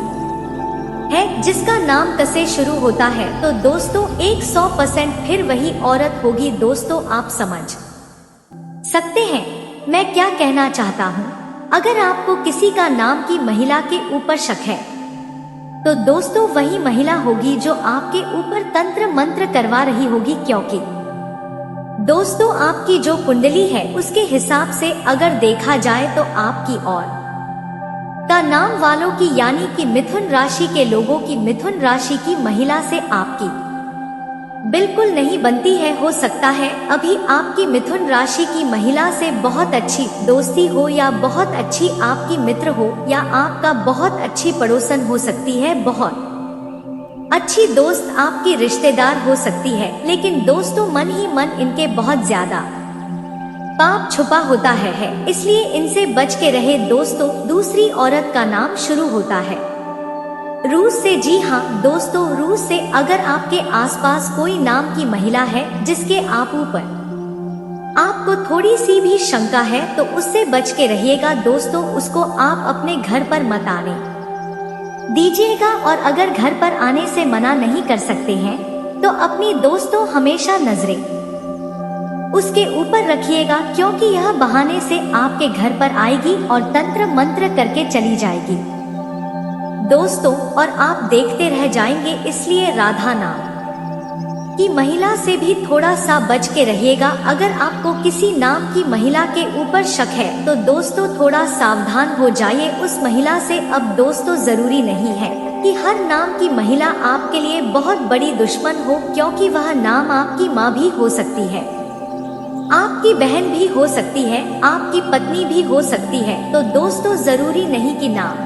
है, जिसका नाम क से शुरू होता है, तो दोस्तों 100% फिर वही औरत होगी। दोस्तों आप समझ सकते हैं मैं क्या कहना चाहता हूँ। अगर आपको किसी का नाम की महिला के ऊपर शक है, तो दोस्तों वही महिला होगी जो आपके ऊपर तंत्र मंत्र करवा रही होगी, क्योंकि दोस्तों आपकी जो कुंडली है उसके हिसाब से अगर देखा जाए तो आपकी और का नाम वालों की, यानी कि मिथुन राशि के लोगों की, मिथुन राशि की महिला से आपकी बिल्कुल नहीं बनती है। हो सकता है अभी आपकी मिथुन राशि की महिला से बहुत अच्छी दोस्ती हो, या बहुत अच्छी आपकी मित्र हो, या आपका बहुत अच्छी पड़ोसन हो सकती है, बहुत अच्छी दोस्त आपकी रिश्तेदार हो सकती है। लेकिन दोस्तों मन ही मन इनके बहुत ज्यादा पाप छुपा होता है, इसलिए इनसे बच के रहे। दोस्तों दूसरी औरत का नाम शुरू होता है रूस से। जी हाँ दोस्तों, रूस से। अगर आपके आसपास कोई नाम की महिला है जिसके आप ऊपर आपको थोड़ी सी भी शंका है, तो उससे बच के रहिएगा। दोस्तों उसको आप अपने घर पर मत आने दीजिएगा, और अगर घर पर आने से मना नहीं कर सकते हैं तो अपनी दोस्तों हमेशा नजरें उसके ऊपर रखिएगा, क्योंकि यह बहाने से आपके घर पर आएगी और तंत्र मंत्र करके चली जाएगी दोस्तों, और आप देखते रह जाएंगे। इसलिए राधा नाम की महिला से भी थोड़ा सा बच के रहिएगा। अगर आपको किसी नाम की महिला के ऊपर शक है तो दोस्तों थोड़ा सावधान हो जाइए उस महिला से। अब दोस्तों जरूरी नहीं है कि हर नाम की महिला आपके लिए बहुत बड़ी दुश्मन हो, क्योंकि वह नाम आपकी माँ भी हो सकती है, आपकी बहन भी हो सकती है, आपकी पत्नी भी हो सकती है। तो दोस्तों जरूरी नहीं कि नाम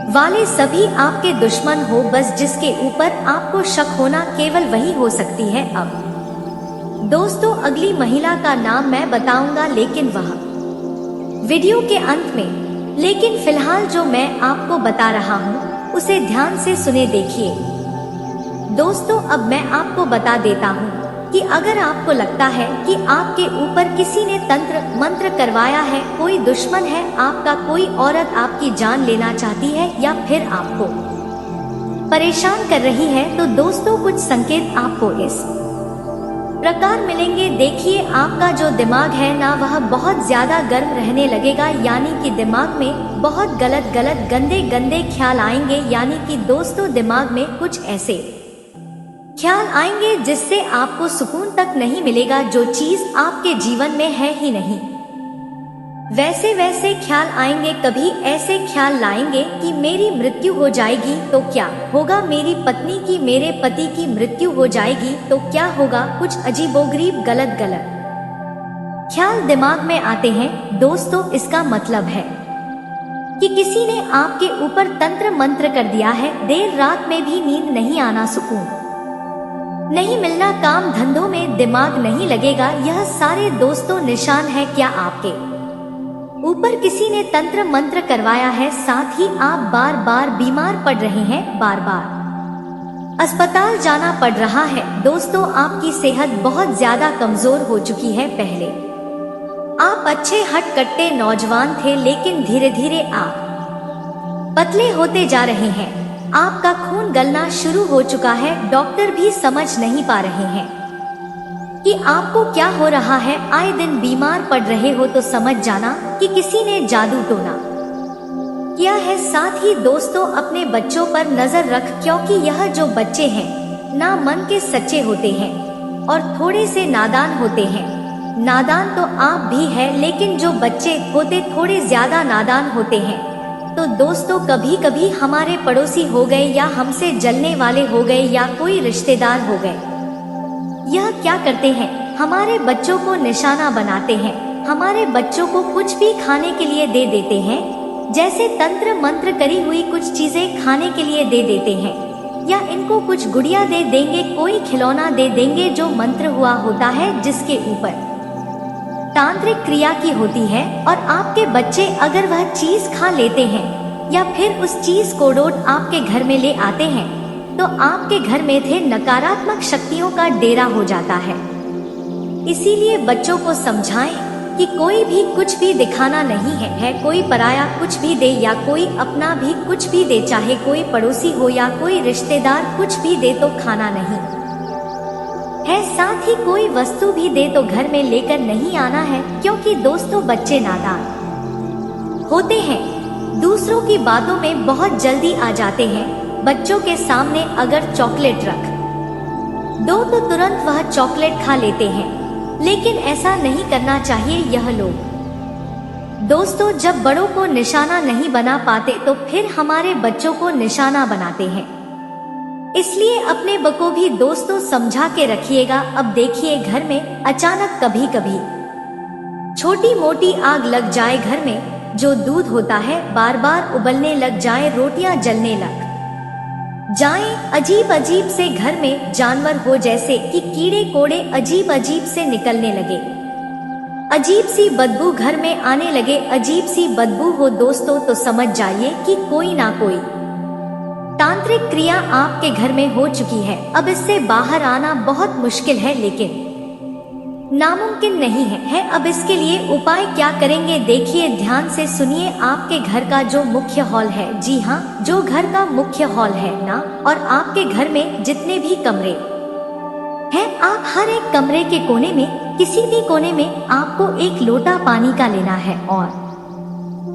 वाले सभी आपके दुश्मन हो, बस जिसके ऊपर आपको शक होना केवल वही हो सकती है। अब दोस्तों अगली महिला का नाम मैं बताऊंगा, लेकिन वह वीडियो के अंत में। लेकिन फिलहाल जो मैं आपको बता रहा हूँ उसे ध्यान से सुने, देखिए दोस्तों। अब मैं आपको बता देता हूँ कि अगर आपको लगता है कि आपके ऊपर किसी ने तंत्र मंत्र करवाया है, कोई दुश्मन है आपका, कोई औरत आपकी जान लेना चाहती है, या फिर आपको परेशान कर रही है, तो दोस्तों कुछ संकेत आपको इस प्रकार मिलेंगे। देखिए आपका जो दिमाग है ना, वह बहुत ज्यादा गर्म रहने लगेगा, यानी कि दिमाग में बहुत गलत गलत गंदे गंदे ख्याल आएंगे। यानी कि दोस्तों दिमाग में कुछ ऐसे ख्याल आएंगे जिससे आपको सुकून तक नहीं मिलेगा, जो चीज आपके जीवन में है ही नहीं। वैसे वैसे ख्याल आएंगे, कभी ऐसे ख्याल लाएंगे कि मेरी मृत्यु हो जाएगी तो क्या होगा, मेरी पत्नी की, मेरे पति की मृत्यु हो जाएगी तो क्या होगा। कुछ अजीबोगरीब गलत गलत ख्याल दिमाग में आते हैं। दोस्तों, इसका मतलब है कि किसी ने आपके ऊपर तंत्र मंत्र कर दिया है। देर रात में भी नींद नहीं आना, सुकून नहीं मिलना, काम धंधों में दिमाग नहीं लगेगा। यह सारे दोस्तों निशान है क्या आपके ऊपर किसी ने तंत्र मंत्र करवाया है। साथ ही आप बार बार बीमार पड़ रहे हैं, बार बार अस्पताल जाना पड़ रहा है। दोस्तों, आपकी सेहत बहुत ज्यादा कमजोर हो चुकी है। पहले आप अच्छे हटकट्टे नौजवान थे, लेकिन धीरे धीरे आप पतले होते जा रहे हैं। आपका खून गलना शुरू हो चुका है। डॉक्टर भी समझ नहीं पा रहे हैं कि आपको क्या हो रहा है। आए दिन बीमार पड़ रहे हो तो समझ जाना कि किसी ने जादू टोना किया है। साथ ही दोस्तों, अपने बच्चों पर नजर रख, क्योंकि यह जो बच्चे हैं ना मन के सच्चे होते हैं और थोड़े से नादान होते हैं। नादान तो आप भी है, लेकिन जो बच्चे होते थोड़े ज्यादा नादान होते हैं। तो दोस्तों, कभी कभी हमारे पड़ोसी हो गए या हमसे जलने वाले हो गए या कोई रिश्तेदार हो गए, यह क्या करते हैं, हमारे बच्चों को निशाना बनाते हैं। हमारे बच्चों को कुछ भी खाने के लिए दे देते हैं, जैसे तंत्र मंत्र करी हुई कुछ चीजें खाने के लिए दे देते हैं, या इनको कुछ गुड़िया दे देंगे, कोई खिलौना दे देंगे जो मंत्र हुआ होता है, जिसके ऊपर तांत्रिक क्रिया की होती है। और आपके बच्चे अगर वह चीज खा लेते हैं या फिर उस चीज को रोड आपके घर में ले आते हैं, तो आपके घर में थे नकारात्मक शक्तियों का डेरा हो जाता है। इसीलिए बच्चों को समझाएं कि कोई भी कुछ भी दिखाना नहीं है। कोई पराया कुछ भी दे या कोई अपना भी कुछ भी दे, चाहे कोई पड़ोसी हो या कोई रिश्तेदार कुछ भी दे, तो खाना नहीं है। साथ ही कोई वस्तु भी दे तो घर में लेकर नहीं आना है, क्योंकि दोस्तों, बच्चे नादान होते हैं, दूसरों की बातों में बहुत जल्दी आ जाते हैं। बच्चों के सामने अगर चॉकलेट रख दो तो तुरंत वह चॉकलेट खा लेते हैं, लेकिन ऐसा नहीं करना चाहिए। यह लोग दोस्तों, जब बड़ों को निशाना नहीं बना पाते तो फिर हमारे बच्चों को निशाना बनाते हैं। इसलिए अपने बको भी दोस्तों समझा के रखिएगा। अब देखिए, घर में अचानक कभी कभी छोटी मोटी आग लग जाए, घर में जो दूध होता है बार बार उबलने लग जाए, रोटियां जलने लग जाएं, अजीब अजीब से घर में जानवर हो, जैसे कि कीड़े कोड़े अजीब अजीब से निकलने लगे, अजीब सी बदबू घर में आने लगे, अजीब सी बदबू हो दोस्तों, तो समझ जाइए कि कोई ना कोई तांत्रिक क्रिया आपके घर में हो चुकी है। अब इससे बाहर आना बहुत मुश्किल है, लेकिन नामुमकिन नहीं है। अब इसके लिए उपाय क्या करेंगे, देखिए, ध्यान से सुनिए। आपके घर का जो मुख्य हॉल है, जी हाँ, जो घर का मुख्य हॉल है ना, और आपके घर में जितने भी कमरे हैं, आप हर एक कमरे के कोने में, किसी भी कोने में आपको एक लोटा पानी का लेना है और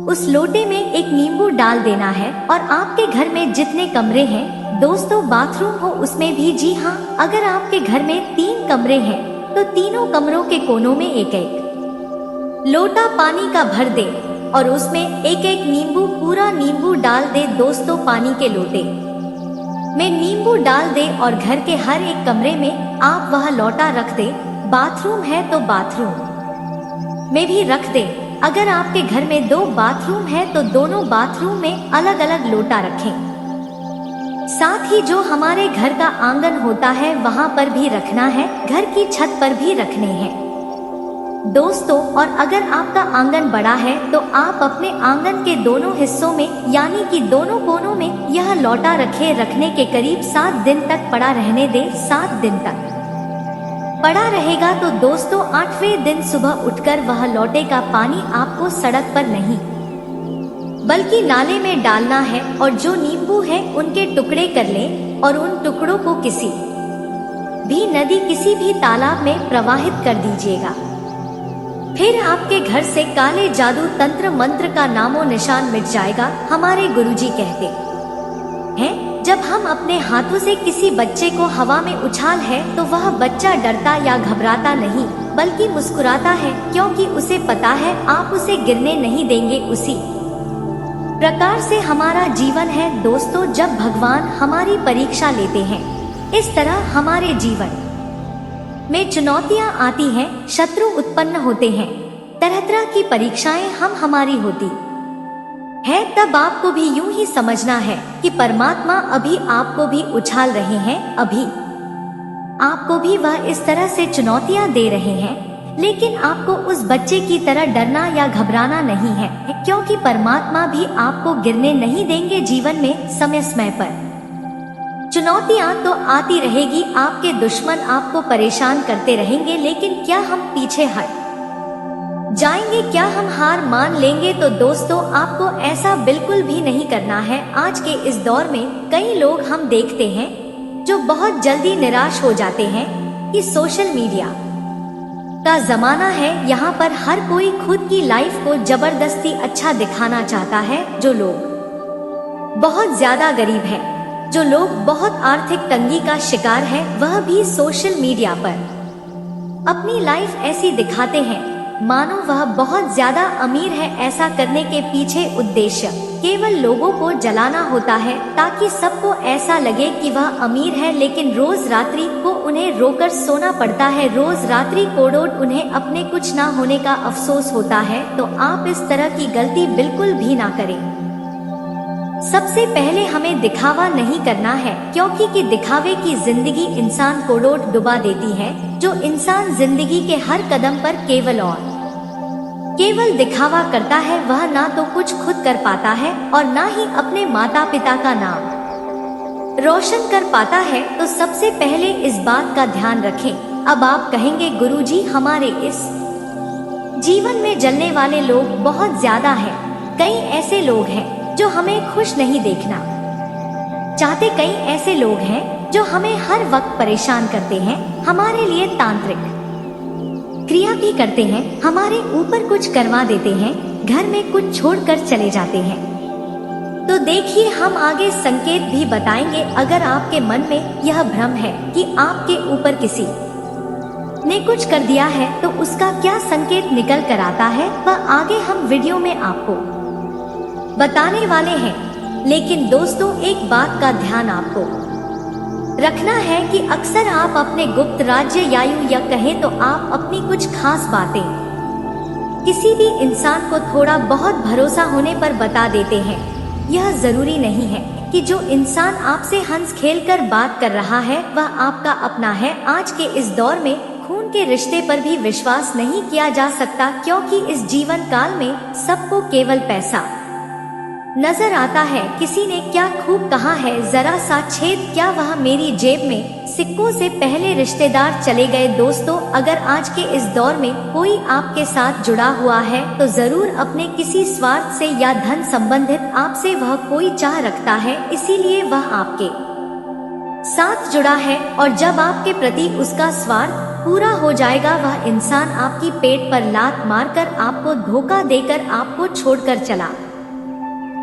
उस लोटे में एक नींबू डाल देना है। और आपके घर में जितने कमरे हैं दोस्तों, बाथरूम हो उसमें भी, जी हाँ, अगर आपके घर में 3 कमरे हैं तो तीनों कमरों के कोनों में एक एक लोटा पानी का भर दे और उसमें एक एक नींबू, पूरा नींबू डाल दे दोस्तों। पानी के लोटे में नींबू डाल दे और घर के हर एक कमरे में आप वह लोटा रख दे। बाथरूम है तो बाथरूम में भी रख दे। अगर आपके घर में 2 बाथरूम है तो दोनों बाथरूम में अलग अलग लोटा रखें। साथ ही जो हमारे घर का आंगन होता है वहां पर भी रखना है, घर की छत पर भी रखने हैं दोस्तों। और अगर आपका आंगन बड़ा है तो आप अपने आंगन के दोनों हिस्सों में, यानी कि दोनों कोनों में यह लोटा रखने के करीब 7 दिन तक पड़ा रहने दे। 7 दिन तक पड़ा रहेगा तो दोस्तों 8वें दिन सुबह उठकर वह लोटे का पानी आपको सड़क पर नहीं बल्कि नाले में डालना है और जो नींबू है उनके टुकड़े कर लें और उन टुकड़ों को किसी भी नदी, किसी भी तालाब में प्रवाहित कर दीजिएगा। फिर आपके घर से काले जादू, तंत्र मंत्र का नामो निशान मिट जाएगा। हमारे गुरुजी कहते हैं, जब हम अपने हाथों से किसी बच्चे को हवा में उछाल है तो वह बच्चा डरता या घबराता नहीं, बल्कि मुस्कुराता है, क्योंकि उसे पता है आप उसे गिरने नहीं देंगे। उसी प्रकार से हमारा जीवन है दोस्तों, जब भगवान हमारी परीक्षा लेते हैं, इस तरह हमारे जीवन में चुनौतियां आती हैं, शत्रु उत्पन्न होते हैं, तरह तरह की परीक्षाएं हमारी होती है, तब आपको भी यूं ही समझना है कि परमात्मा अभी आपको भी उछाल रहे हैं, अभी आपको भी वह इस तरह से चुनौतियां दे रहे हैं। लेकिन आपको उस बच्चे की तरह डरना या घबराना नहीं है, क्योंकि परमात्मा भी आपको गिरने नहीं देंगे। जीवन में समय समय पर चुनौतियां तो आती रहेगी, आपके दुश्मन आपको परेशान करते रहेंगे, लेकिन क्या हम पीछे हट जाएंगे? क्या हम हार मान लेंगे? तो दोस्तों, आपको ऐसा बिल्कुल भी नहीं करना है। आज के इस दौर में कई लोग हम देखते हैं जो बहुत जल्दी निराश हो जाते हैं कि सोशल मीडिया का जमाना है, यहाँ पर हर कोई खुद की लाइफ को जबरदस्ती अच्छा दिखाना चाहता है। जो लोग बहुत ज्यादा गरीब है, जो लोग बहुत आर्थिक तंगी का शिकार है, वह भी सोशल मीडिया पर अपनी लाइफ ऐसी दिखाते हैं मानो वह बहुत ज्यादा अमीर है। ऐसा करने के पीछे उद्देश्य केवल लोगों को जलाना होता है, ताकि सबको ऐसा लगे कि वह अमीर है, लेकिन रोज रात्रि को उन्हें रोकर सोना पड़ता है। रोज रात्रि कोड़ोट उन्हें अपने कुछ ना होने का अफसोस होता है। तो आप इस तरह की गलती बिल्कुल भी ना करें। सबसे पहले हमें दिखावा नहीं करना है, क्योंकि कि दिखावे की जिंदगी इंसान कोड़ोट डुबा देती है। जो इंसान जिंदगी के हर कदम पर केवल दिखावा करता है, वह ना तो कुछ खुद कर पाता है और ना ही अपने माता पिता का नाम रोशन कर पाता है। तो सबसे पहले इस बात का ध्यान रखें। अब आप कहेंगे, गुरुजी हमारे इस जीवन में जलने वाले लोग बहुत ज्यादा हैं। कई ऐसे लोग हैं जो हमें खुश नहीं देखना चाहते, कई ऐसे लोग हैं जो हमें हर वक्त परेशान करते हैं, हमारे लिए तांत्रिक क्रिया भी करते हैं, हमारे ऊपर कुछ करवा देते हैं, घर में कुछ छोड़कर चले जाते हैं। तो देखिए, हम आगे संकेत भी बताएंगे। अगर आपके मन में यह भ्रम है कि आपके ऊपर किसी ने कुछ कर दिया है, तो उसका क्या संकेत निकल कर आता है, वह आगे हम वीडियो में आपको बताने वाले हैं। लेकिन दोस्तों, एक बात का ध्यान आपको रखना है कि अक्सर आप अपने गुप्त राज्य या कहें तो आप अपनी कुछ खास बातें किसी भी इंसान को थोड़ा बहुत भरोसा होने पर बता देते हैं। यह जरूरी नहीं है कि जो इंसान आपसे हंस खेल कर बात कर रहा है वह आपका अपना है। आज के इस दौर में खून के रिश्ते पर भी विश्वास नहीं किया जा सकता, क्योंकि इस जीवन काल में सबको केवल पैसा नजर आता है। किसी ने क्या खूब कहा है, जरा सा छेद, क्या वह मेरी जेब में सिक्कों से पहले रिश्तेदार चले गए। दोस्तों, अगर आज के इस दौर में कोई आपके साथ जुड़ा हुआ है तो जरूर अपने किसी स्वार्थ से या धन संबंधित आपसे वह कोई चाह रखता है, इसीलिए वह आपके साथ जुड़ा है। और जब आपके प्रति उसका स्वार्थ पूरा हो जाएगा, वह इंसान आपकी पेट पर लात मारकर आपको धोखा देकर आपको छोड़कर चला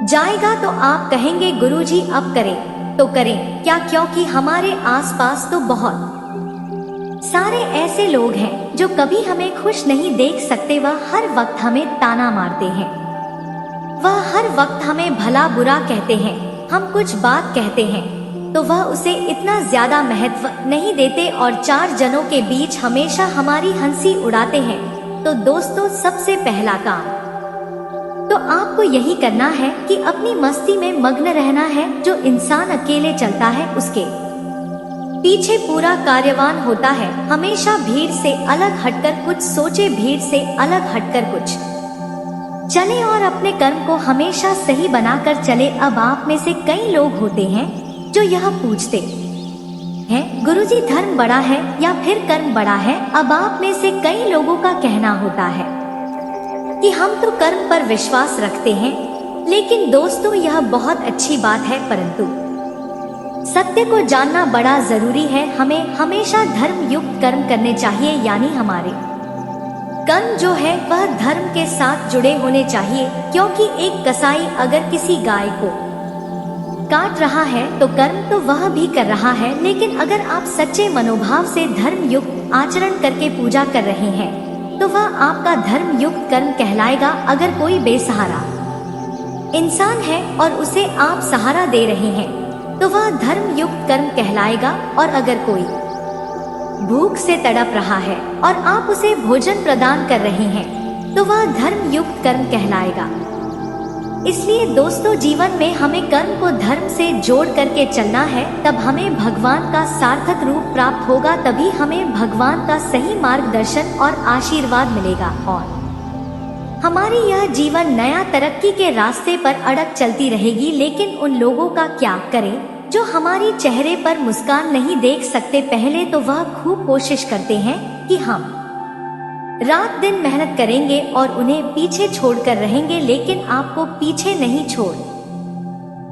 जाएगा। तो आप कहेंगे, गुरुजी अब करें तो करें क्या? क्योंकि हमारे आसपास तो बहुत सारे ऐसे लोग हैं जो कभी हमें खुश नहीं देख सकते। वह हर वक्त हमें ताना मारते हैं, वह हर वक्त हमें भला बुरा कहते हैं। हम कुछ बात कहते हैं तो वह उसे इतना ज्यादा महत्व नहीं देते और चार जनों के बीच हमेशा हमारी हंसी उड़ाते हैं। तो दोस्तों, सबसे पहला काम तो आपको यही करना है कि अपनी मस्ती में मग्न रहना है। जो इंसान अकेले चलता है उसके पीछे पूरा कार्यवान होता है। हमेशा भीड़ से अलग हटकर कुछ सोचे, भीड़ से अलग हटकर कुछ चले और अपने कर्म को हमेशा सही बनाकर चले। अब आप में से कई लोग होते हैं जो यह पूछते हैं, गुरुजी धर्म बड़ा है या फिर कर्म बड़ा है? अब आप में से कई लोगों का कहना होता है कि हम तो कर्म पर विश्वास रखते हैं। लेकिन दोस्तों, यह बहुत अच्छी बात है, परंतु सत्य को जानना बड़ा जरूरी है। हमें हमेशा धर्म युक्त कर्म करने चाहिए, यानी हमारे कर्म जो है वह धर्म के साथ जुड़े होने चाहिए। क्योंकि एक कसाई अगर किसी गाय को काट रहा है तो कर्म तो वह भी कर रहा है, लेकिन अगर आप सच्चे मनोभाव से धर्म युक्त आचरण करके पूजा कर रहे हैं तो वह आपका धर्म युक्त कर्म कहलाएगा। अगर कोई बेसहारा इंसान है और उसे आप सहारा दे रहे हैं तो वह धर्म युक्त कर्म कहलाएगा। और अगर कोई भूख से तड़प रहा है और आप उसे भोजन प्रदान कर रहे हैं तो वह धर्म युक्त कर्म कहलाएगा। इसलिए दोस्तों, जीवन में हमें कर्म को धर्म से जोड़ करके चलना है, तब हमें भगवान का सार्थक रूप प्राप्त होगा, तभी हमें भगवान का सही मार्गदर्शन और आशीर्वाद मिलेगा और हमारी यह जीवन नया तरक्की के रास्ते पर अड़क चलती रहेगी। लेकिन उन लोगों का क्या करें जो हमारी चेहरे पर मुस्कान नहीं देख सकते। पहले तो वह खूब कोशिश करते हैं कि हम रात दिन मेहनत करेंगे और उन्हें पीछे छोड़कर रहेंगे, लेकिन आपको पीछे नहीं छोड़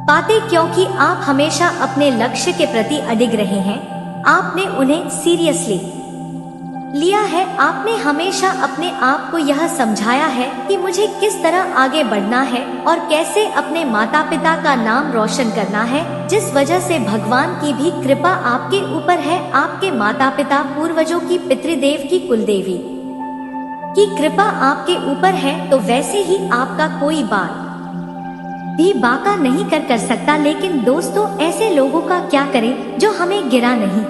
पाते क्योंकि आप हमेशा अपने लक्ष्य के प्रति अडिग रहे हैं। आपने उन्हें सीरियसली लिया है। आपने हमेशा अपने आप को यह समझाया है कि मुझे किस तरह आगे बढ़ना है और कैसे अपने माता पिता का नाम रोशन करना है, जिस वजह से भगवान की भी कृपा आपके ऊपर है। आपके माता पिता, पूर्वजों की, पितृदेव की, कुलदेवी की कृपा आपके ऊपर है, तो वैसे ही आपका कोई बात भी बाका नहीं कर सकता। लेकिन दोस्तों, ऐसे लोगों का क्या करें जो हमें गिरा नहीं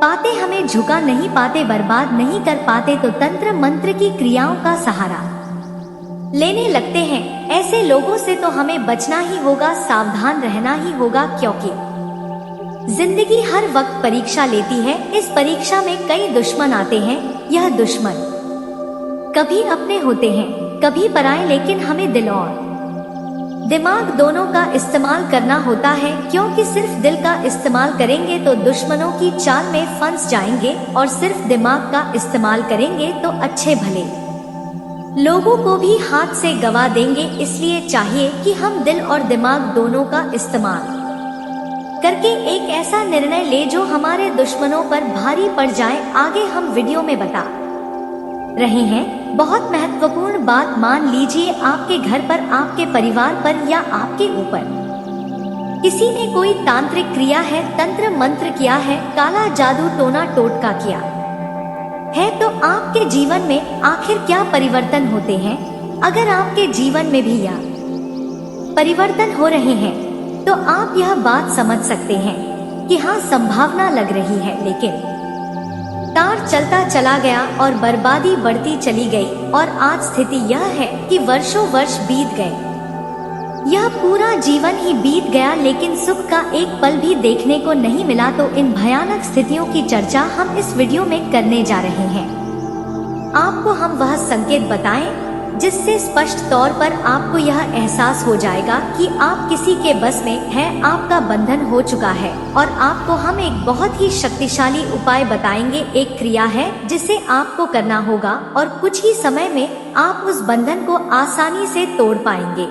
पाते, हमें झुका नहीं पाते, बर्बाद नहीं कर पाते, तो तंत्र मंत्र की क्रियाओं का सहारा लेने लगते हैं। ऐसे लोगों से तो हमें बचना ही होगा, सावधान रहना ही होगा, क्योंकि जिंदगी हर वक्त परीक्षा लेती है। इस परीक्षा में कई दुश्मन आते हैं। यह दुश्मन कभी अपने होते हैं, कभी पराए, लेकिन हमें दिल और दिमाग दोनों का इस्तेमाल करना होता है, क्योंकि सिर्फ दिल का इस्तेमाल करेंगे तो दुश्मनों की चाल में फंस जाएंगे और सिर्फ दिमाग का इस्तेमाल करेंगे तो अच्छे भले लोगों को भी हाथ से गवा देंगे। इसलिए चाहिए कि हम दिल और दिमाग दोनों का इस्तेमाल करके एक ऐसा निर्णय ले जो हमारे दुश्मनों पर भारी पड़ जाए। आगे हम वीडियो में बता रहे हैं। बहुत महत्वपूर्ण बात मान लीजिए, आपके घर पर, आपके परिवार पर या आपके ऊपर किसी ने कोई तांत्रिक क्रिया है, तंत्र मंत्र किया है, काला जादू टोना टोटका किया है, तो आपके जीवन में आखिर क्या परिवर्तन होते हैं। अगर आपके जीवन में भी यह परिवर्तन हो रहे हैं तो आप यह बात समझ सकते हैं कि हाँ, संभावना लग रही है, लेकिन तार चलता चला गया और बर्बादी बढ़ती चली गई। और आज स्थिति यह है कि वर्षों वर्ष बीत गए, यह पूरा जीवन ही बीत गया, लेकिन सुख का एक पल भी देखने को नहीं मिला। तो इन भयानक स्थितियों की चर्चा हम इस वीडियो में करने जा रहे हैं। आपको हम वह संकेत बताएं जिससे स्पष्ट तौर पर आपको यह एहसास हो जाएगा कि आप किसी के बस में हैं, आपका बंधन हो चुका है। और आपको हम एक बहुत ही शक्तिशाली उपाय बताएंगे। एक क्रिया है जिसे आपको करना होगा और कुछ ही समय में आप उस बंधन को आसानी से तोड़ पाएंगे।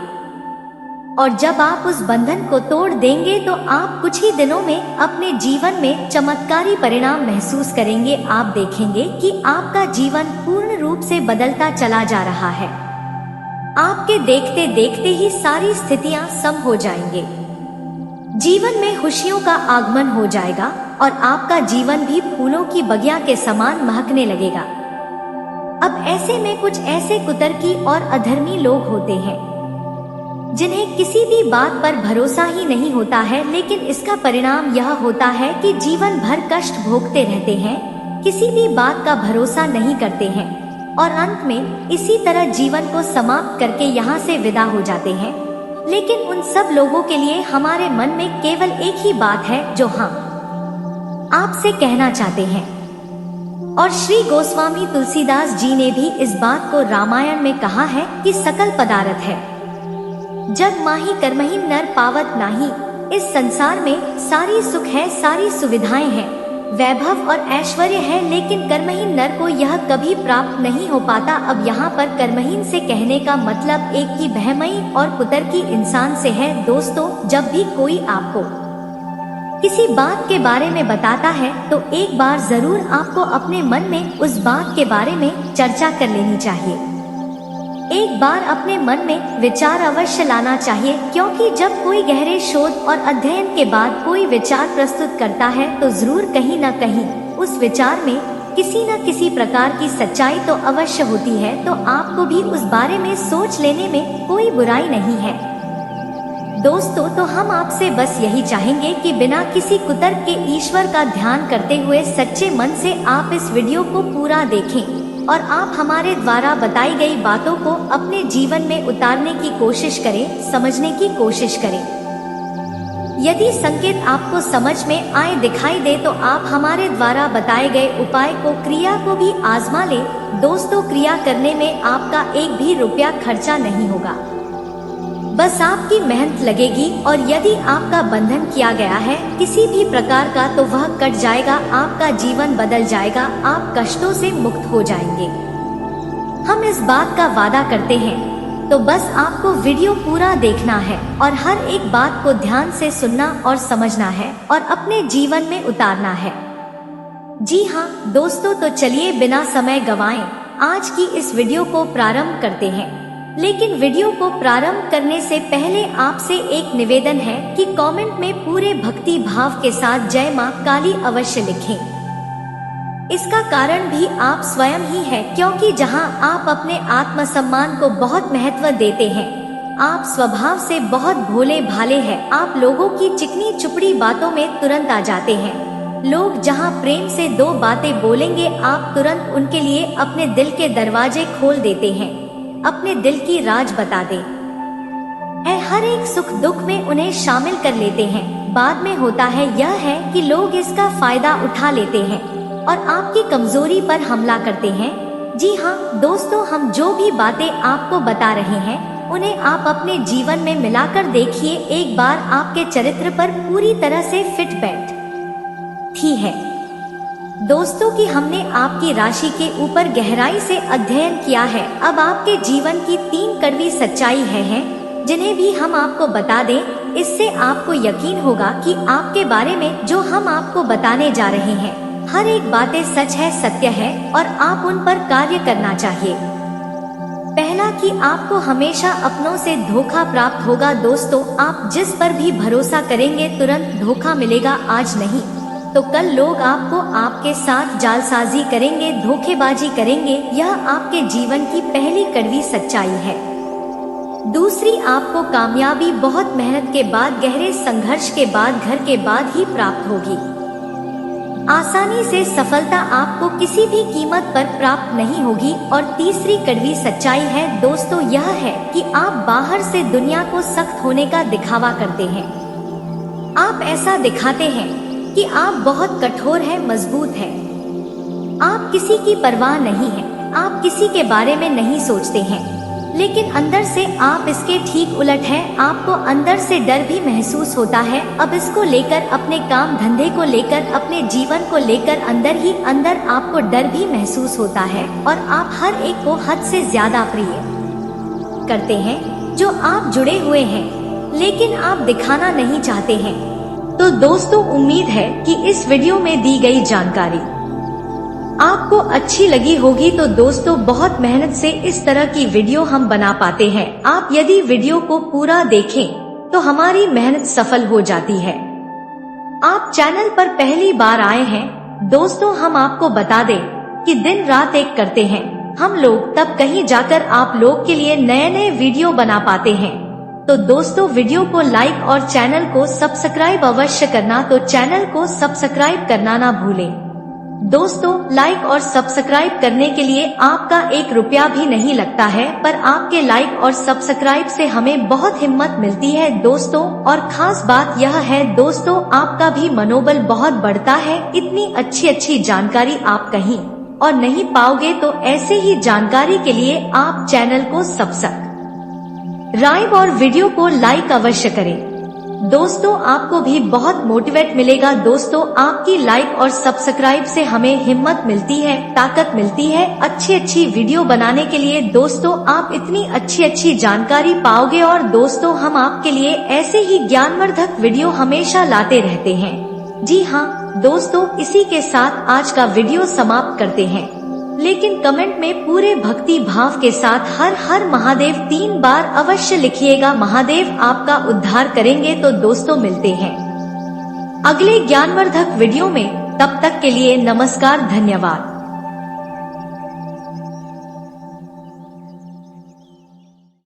और जब आप उस बंधन को तोड़ देंगे तो आप कुछ ही दिनों में अपने जीवन में चमत्कारी परिणाम महसूस करेंगे। आप देखेंगे कि आपका जीवन पूर्ण रूप से बदलता चला जा रहा है। आपके देखते देखते ही सारी स्थितियां सम हो जाएंगे, जीवन में खुशियों का आगमन हो जाएगा और आपका जीवन भी फूलों की बगिया के समान महकने लगेगा। अब ऐसे में कुछ ऐसे कुतर्की और अधर्मी लोग होते हैं जिन्हें किसी भी बात पर भरोसा ही नहीं होता है, लेकिन इसका परिणाम यह होता है कि जीवन भर कष्ट भोगते रहते हैं, किसी भी बात का भरोसा नहीं करते हैं और अंत में इसी तरह जीवन को समाप्त करके यहाँ से विदा हो जाते हैं। लेकिन उन सब लोगों के लिए हमारे मन में केवल एक ही बात है जो हम आपसे कहना चाहते हैं। और श्री गोस्वामी तुलसीदास जी ने भी इस बात को रामायण में कहा है कि सकल पदार्थ है जग माही कर्महि नर पावत नाही। इस संसार में सारी सुख है, सारी सुविधाएं हैं, वैभव और ऐश्वर्य है, लेकिन कर्महीन नर को यह कभी प्राप्त नहीं हो पाता। अब यहाँ पर कर्महीन से कहने का मतलब एक ही बहमई और कुतर्की इंसान से है। दोस्तों, जब भी कोई आपको किसी बात के बारे में बताता है तो एक बार जरूर आपको अपने मन में उस बात के बारे में चर्चा कर लेनी चाहिए। एक बार अपने मन में विचार अवश्य लाना चाहिए, क्योंकि जब कोई गहरे शोध और अध्ययन के बाद कोई विचार प्रस्तुत करता है तो जरूर कहीं न कहीं उस विचार में किसी न किसी प्रकार की सच्चाई तो अवश्य होती है, तो आपको भी उस बारे में सोच लेने में कोई बुराई नहीं है। दोस्तों, तो हम आपसे बस यही चाहेंगे कि बिना किसी कुतर्क के ईश्वर का ध्यान करते हुए सच्चे मन से आप इस वीडियो को पूरा देखें और आप हमारे द्वारा बताई गई बातों को अपने जीवन में उतारने की कोशिश करें, समझने की कोशिश करें। यदि संकेत आपको समझ में आए, दिखाई दे, तो आप हमारे द्वारा बताए गए उपाय को, क्रिया को भी आजमा लें। दोस्तों, क्रिया करने में आपका एक भी रुपया खर्चा नहीं होगा, बस आपकी मेहनत लगेगी और यदि आपका बंधन किया गया है किसी भी प्रकार का तो वह कट जाएगा, आपका जीवन बदल जाएगा, आप कष्टों से मुक्त हो जाएंगे। हम इस बात का वादा करते हैं। तो बस आपको वीडियो पूरा देखना है और हर एक बात को ध्यान से सुनना और समझना है और अपने जीवन में उतारना है। जी हाँ दोस्तों, तो चलिए बिना समय गवाएं आज की इस वीडियो को प्रारंभ करते हैं। लेकिन वीडियो को प्रारंभ करने से पहले आपसे एक निवेदन है कि कमेंट में पूरे भक्ति भाव के साथ जय मां काली अवश्य लिखें। इसका कारण भी आप स्वयं ही है, क्योंकि जहां आप अपने आत्मसम्मान को बहुत महत्व देते हैं, आप स्वभाव से बहुत भोले भाले हैं, आप लोगों की चिकनी चुपड़ी बातों में तुरंत आ जाते हैं। लोग जहां प्रेम से दो बातें बोलेंगे, आप तुरंत उनके लिए अपने दिल के दरवाजे खोल देते हैं, अपने दिल की राज बता दे। हर एक सुख दुख में उन्हें शामिल कर लेते हैं। बाद में होता है यह है कि लोग इसका फायदा उठा लेते हैं और आपकी कमजोरी पर हमला करते हैं। जी हाँ दोस्तों, हम जो भी बातें आपको बता रहे हैं उन्हें आप अपने जीवन में मिलाकर देखिए, एक बार आपके चरित्र पर पूरी तरह से फिट बैठती है। दोस्तों कि हमने आपकी राशि के ऊपर गहराई से अध्ययन किया है। अब आपके जीवन की 3 कड़वी सच्चाई है जिन्हें भी हम आपको बता दें, इससे आपको यकीन होगा कि आपके बारे में जो हम आपको बताने जा रहे हैं हर एक बातें सच है, सत्य है और आप उन पर कार्य करना चाहिए। पहला कि आपको हमेशा अपनों से धोखा प्राप्त होगा। दोस्तों, आप जिस पर भी भरोसा करेंगे तुरंत धोखा मिलेगा। आज नहीं तो कल लोग आपको आपके साथ जालसाजी करेंगे, धोखेबाजी करेंगे। यह आपके जीवन की पहली कड़वी सच्चाई है। दूसरी, आपको कामयाबी बहुत मेहनत के बाद, गहरे संघर्ष के बाद, घर के बाद ही प्राप्त होगी। आसानी से सफलता आपको किसी भी कीमत पर प्राप्त नहीं होगी। और तीसरी कड़वी सच्चाई है दोस्तों, यह है कि आप बाहर से दुनिया को सख्त होने का दिखावा करते हैं। आप ऐसा दिखाते हैं कि आप बहुत कठोर हैं, मजबूत हैं। आप किसी की परवाह नहीं है, आप किसी के बारे में नहीं सोचते हैं, लेकिन अंदर से आप इसके ठीक उलट हैं। आपको अंदर से डर भी महसूस होता है। अब इसको लेकर, अपने काम धंधे को लेकर, अपने जीवन को लेकर अंदर ही अंदर आपको डर भी महसूस होता है और आप हर एक को हद से ज्यादा प्रिय करते हैं जो आप जुड़े हुए हैं, लेकिन आप दिखाना नहीं चाहते हैं। तो दोस्तों, उम्मीद है कि इस वीडियो में दी गई जानकारी आपको अच्छी लगी होगी। तो दोस्तों, बहुत मेहनत से इस तरह की वीडियो हम बना पाते हैं। आप यदि वीडियो को पूरा देखें तो हमारी मेहनत सफल हो जाती है। आप चैनल पर पहली बार आए हैं दोस्तों, हम आपको बता दें कि दिन रात एक करते हैं हम लोग, तब कहीं जाकर आप लोग के लिए नए नए वीडियो बना पाते हैं। तो दोस्तों, वीडियो को लाइक और चैनल को सब्सक्राइब अवश्य करना। तो चैनल को सब्सक्राइब करना ना भूलें। दोस्तों, लाइक और सब्सक्राइब करने के लिए आपका 1 रुपया भी नहीं लगता है, पर आपके लाइक और सब्सक्राइब से हमें बहुत हिम्मत मिलती है दोस्तों। और खास बात यह है दोस्तों, आपका भी मनोबल बहुत बढ़ता है। इतनी अच्छी अच्छी जानकारी आप कहीं और नहीं पाओगे, तो ऐसे ही जानकारी के लिए आप चैनल को सब्सक्राइब और वीडियो को लाइक अवश्य करें। दोस्तों, आपको भी बहुत मोटिवेट मिलेगा। दोस्तों, आपकी लाइक और सब्सक्राइब से हमें हिम्मत मिलती है, ताकत मिलती है अच्छी अच्छी वीडियो बनाने के लिए। दोस्तों, आप इतनी अच्छी अच्छी जानकारी पाओगे और दोस्तों, हम आपके लिए ऐसे ही ज्ञानवर्धक वीडियो हमेशा लाते रहते हैं। जी हाँ दोस्तों, इसी के साथ आज का वीडियो समाप्त करते हैं, लेकिन कमेंट में पूरे भक्ति भाव के साथ हर हर महादेव 3 बार अवश्य लिखिएगा। महादेव आपका उद्धार करेंगे। तो दोस्तों, मिलते हैं अगले ज्ञानवर्धक वीडियो में। तब तक के लिए नमस्कार, धन्यवाद।